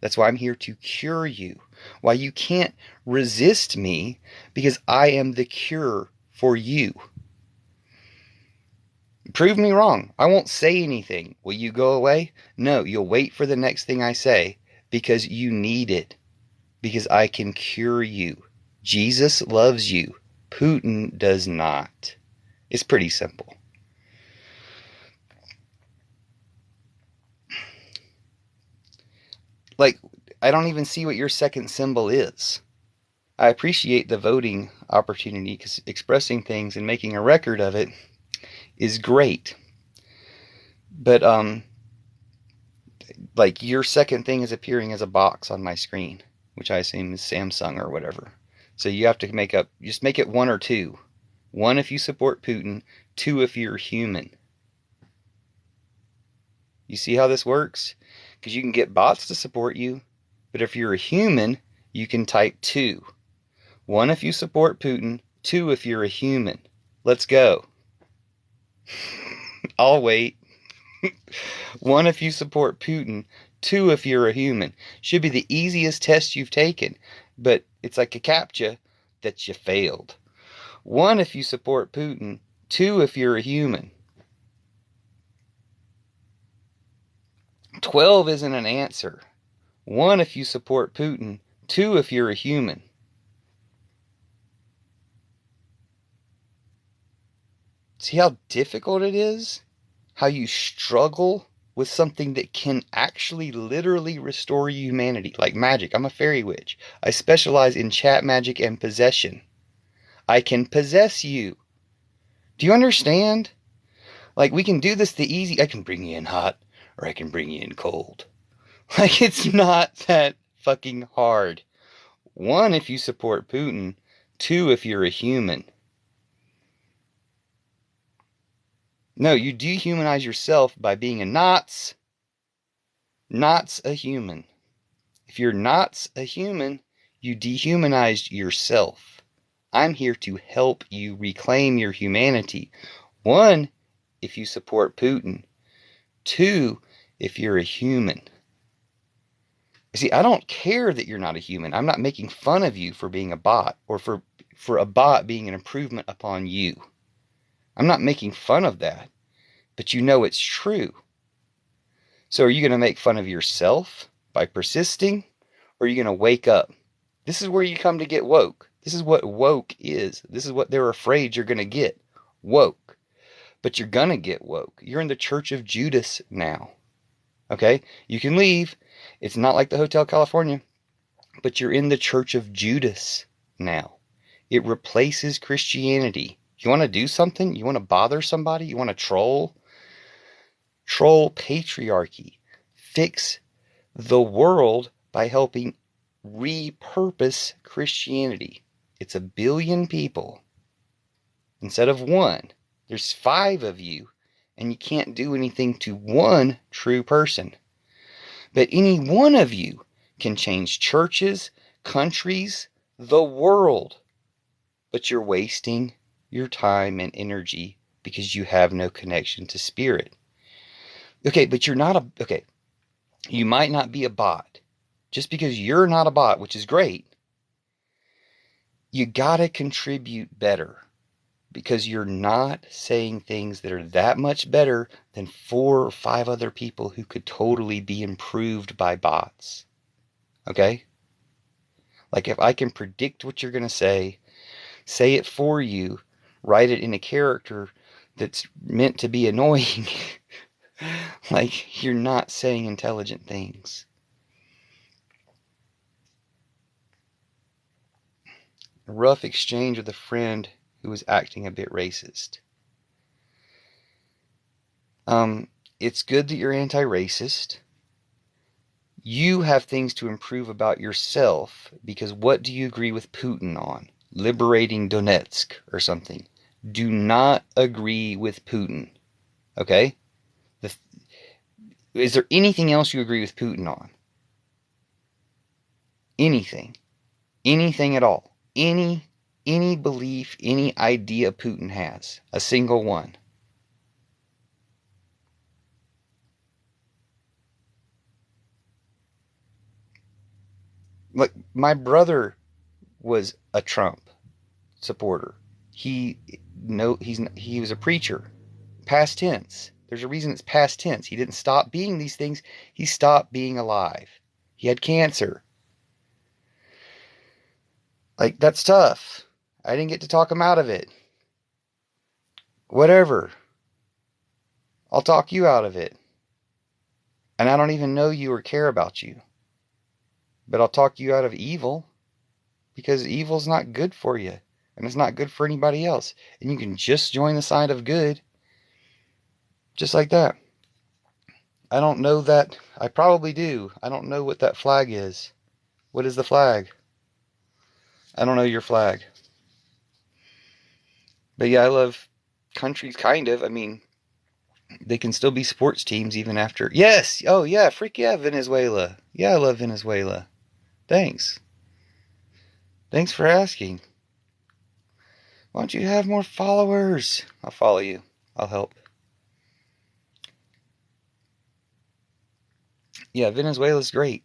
That's why I'm here to cure you. Why you can't resist me because I am the cure for you. Prove me wrong. I won't say anything. Will you go away? No, you'll wait for the next thing I say because you need it. Because I can cure you. Jesus loves you. Putin does not. It's pretty simple. Like, I don't even see what your second symbol is. I appreciate the voting opportunity because expressing things and making a record of it is great. But, like, your second thing is appearing as a box on my screen, which I assume is Samsung or whatever. So you have to just make it 1 or 2. 1 if you support Putin, 2 if you're human. You see how this works? Because you can get bots to support you, but if you're a human, you can type 2. 1 if you support Putin, 2 if you're a human. Let's go. I'll wait. 1 if you support Putin, 2 if you're a human. Should be the easiest test you've taken, but it's like a CAPTCHA that you failed. 1 if you support Putin, 2 if you're a human. 12 isn't an answer. 1 if you support Putin, 2 if you're a human. See how difficult it is? How you struggle with something that can actually literally restore humanity. Like magic. I'm a fairy witch. I specialize in chat magic and possession. I can possess you. Do you understand? Like, we can do this the easy. I can bring you in hot, or I can bring you in cold. Like, it's not that fucking hard. One, if you support Putin. Two, if you're a human. No, you dehumanize yourself by being a Not's. Not's a human. If you're not a human, you dehumanized yourself. I'm here to help you reclaim your humanity. One, if you support Putin. Two, if you're a human. See, I don't care that you're not a human. I'm not making fun of you for being a bot, or for a bot being an improvement upon you. I'm not making fun of that, but you know it's true. So are you going to make fun of yourself by persisting, or are you going to wake up? This is where you come to get woke. This is what woke is. This is what they're afraid you're going to get. Woke. But you're going to get woke. You're in the Church of Judas now. Okay? You can leave. It's not like the Hotel California. But you're in the Church of Judas now. It replaces Christianity. You want to do something? You want to bother somebody? You want to troll? Troll patriarchy. Fix the world by helping repurpose Christianity. It's 1 billion people instead of one. There's 5 of you, and you can't do anything to one true person. But any one of you can change churches, countries, the world. But you're wasting your time and energy because you have no connection to spirit. Okay, but you're not okay, you might not be a bot. Just because you're not a bot, which is great, you gotta contribute better, because you're not saying things that are that much better than 4 or 5 other people who could totally be improved by bots. Okay? Like, if I can predict what you're gonna say it for you, write it in a character that's meant to be annoying, like, you're not saying intelligent things. A rough exchange with a friend who was acting a bit racist. It's good that you're anti-racist. You have things to improve about yourself, because what do you agree with Putin on? Liberating Donetsk or something. Do not agree with Putin. Okay? Is there anything else you agree with Putin on? Anything. Anything at all. Any belief, any idea Putin has. A single one. Like, my brother was a Trump supporter. He was a preacher. Past tense. There's a reason it's past tense. He didn't stop being these things. He stopped being alive. He had cancer. Like, that's tough. I didn't get to talk him out of it. Whatever. I'll talk you out of it. And I don't even know you or care about you. But I'll talk you out of evil. Because evil's not good for you. And it's not good for anybody else. And you can just join the side of good. Just like that. I don't know that. I probably do. I don't know what that flag is. What is the flag? I don't know your flag. But yeah, I love countries, kind of. I mean, they can still be sports teams even after. Yes! Oh, yeah. Freak yeah, Venezuela. Yeah, I love Venezuela. Thanks. Thanks for asking. Why don't you have more followers? I'll follow you. I'll help. Yeah, Venezuela's great.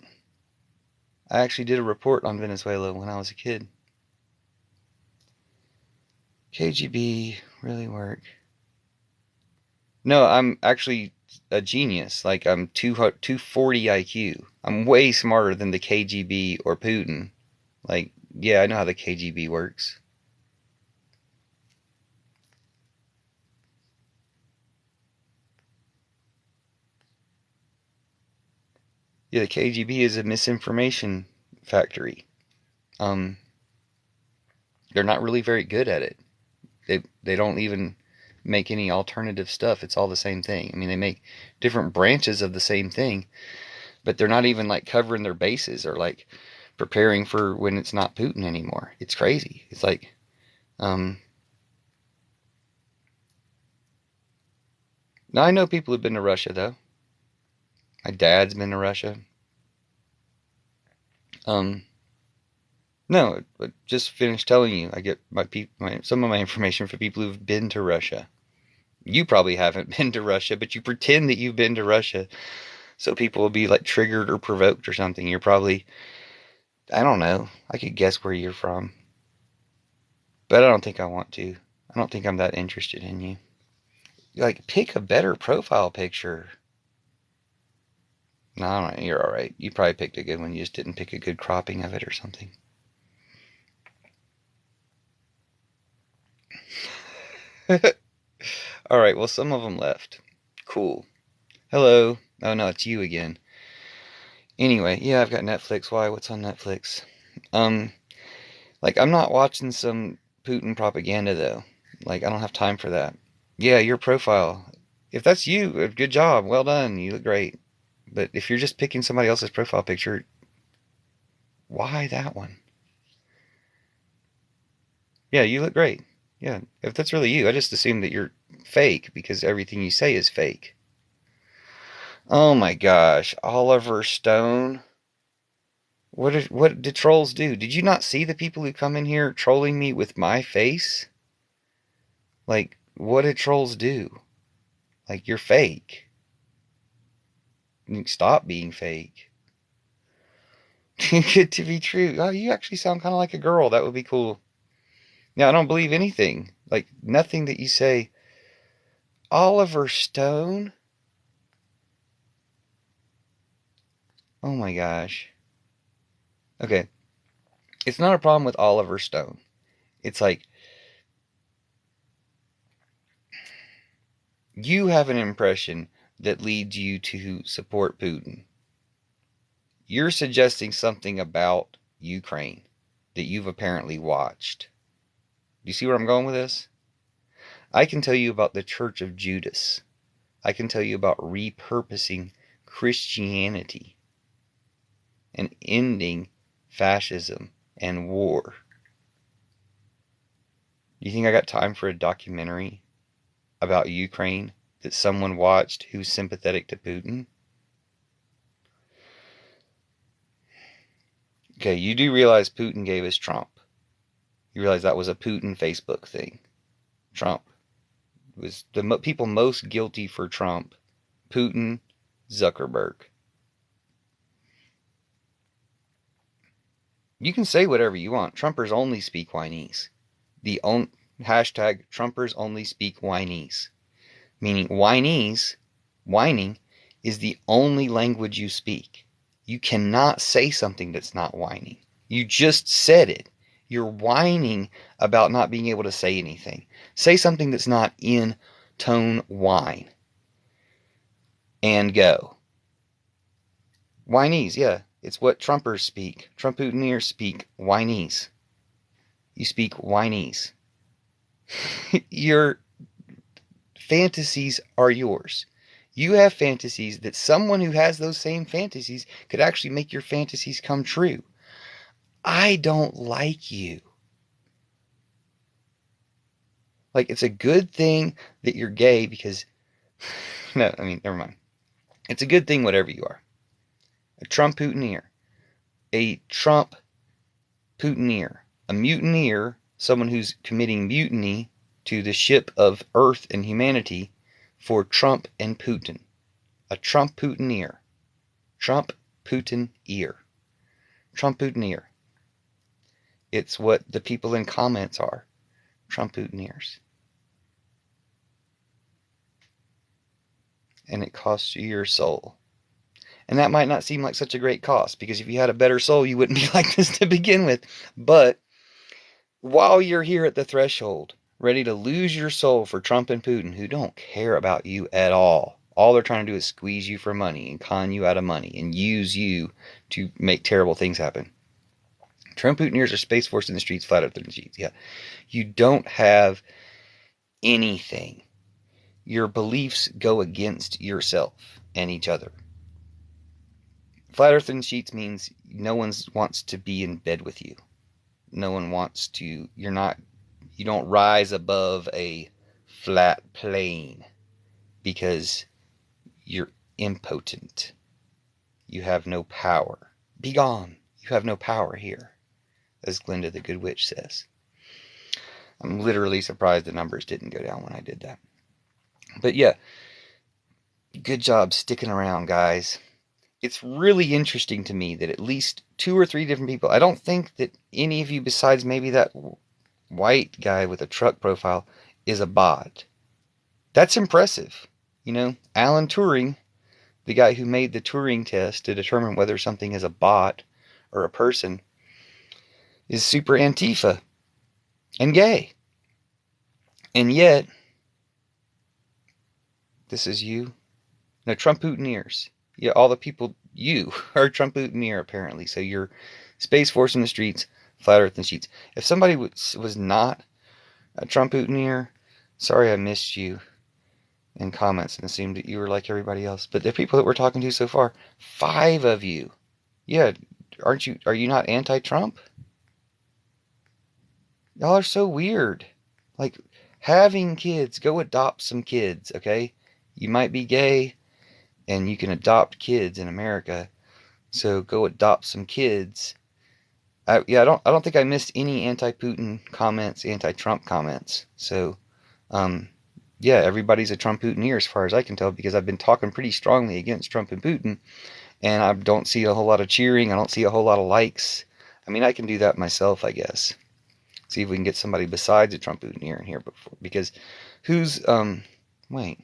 I actually did a report on Venezuela when I was a kid. KGB really work? No, I'm actually a genius. Like, I'm 240 IQ. I'm way smarter than the KGB or Putin. Like, yeah, I know how the KGB works. Yeah, the KGB is a misinformation factory. They're not really very good at it. They don't even make any alternative stuff. It's all the same thing. I mean, they make different branches of the same thing, but they're not even like covering their bases or like preparing for when it's not Putin anymore. It's crazy. It's like, now I know people who've been to Russia though. My dad's been to Russia. No, but just finished telling you. I get some of my information from people who've been to Russia. You probably haven't been to Russia, but you pretend that you've been to Russia, so people will be like triggered or provoked or something. You're probably, I don't know. I could guess where you're from, but I don't think I want to. I don't think I'm that interested in you. Like, pick a better profile picture. No, I don't know. You're all right. You probably picked a good one. You just didn't pick a good cropping of it or something. All right. Well, some of them left. Cool. Hello. Oh no, it's you again. Anyway, yeah, I've got Netflix. Why? What's on Netflix? Um, like, I'm not watching some Putin propaganda though. Like, I don't have time for that. Yeah, your profile. If that's you, good job. Well done. You look great. But if you're just picking somebody else's profile picture, why that one? Yeah, you look great. Yeah, if that's really you, I just assume that you're fake because everything you say is fake. Oh my gosh, Oliver Stone. What did trolls do? Did you not see the people who come in here trolling me with my face? Like, what did trolls do? Like, you're fake. Stop being fake. Too good to be true. Oh, you actually sound kind of like a girl. That would be cool. Yeah, I don't believe anything. Like, nothing that you say. Oliver Stone? Oh my gosh. Okay. It's not a problem with Oliver Stone. It's like, you have an impression that leads you to support Putin. You're suggesting something about Ukraine that you've apparently watched. Do you see where I'm going with this? I can tell you about the Church of Judas. I can tell you about repurposing Christianity and ending fascism and war. You think I got time for a documentary about Ukraine that someone watched who's sympathetic to Putin? Okay, you do realize Putin gave us Trump. You realize that was a Putin Facebook thing. Trump was the people most guilty for Trump. Putin, Zuckerberg. You can say whatever you want. Trumpers only speak Chinese. The hashtag Trumpers only speak Chinese. Meaning Chinese, whining, is the only language you speak. You cannot say something that's not whining. You just said it. You're whining about not being able to say anything. Say something that's not in tone whine. And go. Chinese, yeah. It's what Trumpers speak. Trump-Putiners speak Chinese. You speak Chinese. Your fantasies are yours. You have fantasies that someone who has those same fantasies could actually make your fantasies come true. I don't like you. Like, it's a good thing that you're gay because... No, I mean, never mind. It's a good thing whatever you are. A Trump-Putineer. A Trump-Putineer. A mutineer, someone who's committing mutiny to the ship of Earth and humanity for Trump and Putin. A Trump-Putineer. Trump-Putin-ear. Trump-Putineer. It's what the people in comments are. Trump-Putineers. And it costs you your soul. And that might not seem like such a great cost, because if you had a better soul, you wouldn't be like this to begin with. But while you're here at the threshold, ready to lose your soul for Trump and Putin, who don't care about you at all they're trying to do is squeeze you for money and con you out of money and use you to make terrible things happen. Trump Putineers are Space Force in the streets, flat earth in the streets. Yeah. You don't have anything your beliefs go against yourself and each other. Flat Earth and sheets means no one wants to be in bed with you. No one wants to, you don't rise above a flat plane because you're impotent. You have no power. Be gone. You have no power here, as Glinda the Good Witch says. I'm literally surprised the numbers didn't go down when I did that. But yeah, good job sticking around, guys. It's really interesting to me that at least 2 or 3 different people, I don't think that any of you besides maybe that white guy with a truck profile is a bot. That's impressive. You know, Alan Turing, the guy who made the Turing test to determine whether something is a bot or a person, is super Antifa and gay. And yet, this is you. No, Trump-Putineers. Yeah, all the people, you are Trump-Putineer apparently. So you're Space Force in the streets, Flat Earth in the sheets. If somebody was not a Trump-Putineer, sorry I missed you in comments and assumed that you were like everybody else. But the people that we're talking to so far, 5 of you. Yeah, are you not anti-Trump? Y'all are so weird. Like, having kids, go adopt some kids, okay? You might be gay, and you can adopt kids in America, so go adopt some kids. I don't think I missed any anti-Putin comments, anti-Trump comments. So, yeah, everybody's a Trump-Putineer as far as I can tell, because I've been talking pretty strongly against Trump and Putin, and I don't see a whole lot of cheering. I don't see a whole lot of likes. I mean, I can do that myself, I guess. See if we can get somebody besides a Trump-Putineer in here before, because who's, wait,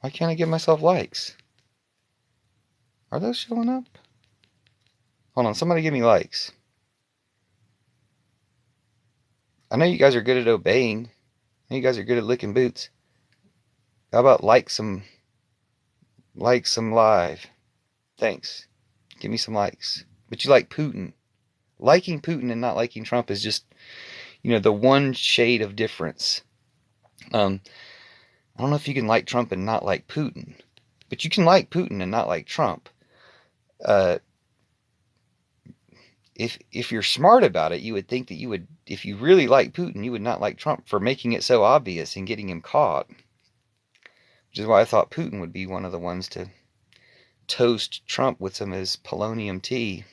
why can't I give myself likes? Are those showing up? Hold on, somebody give me likes. I know you guys are good at obeying. I know you guys are good at licking boots. How about like some live? Thanks. Give me some likes. But you like Putin. Liking Putin and not liking Trump is just, the one shade of difference. I don't know if you can like Trump and not like Putin, but you can like Putin and not like Trump. If you're smart about it, you would think that you would, if you really like Putin, you would not like Trump for making it so obvious and getting him caught. Which is why I thought Putin would be one of the ones to toast Trump with some of his polonium tea.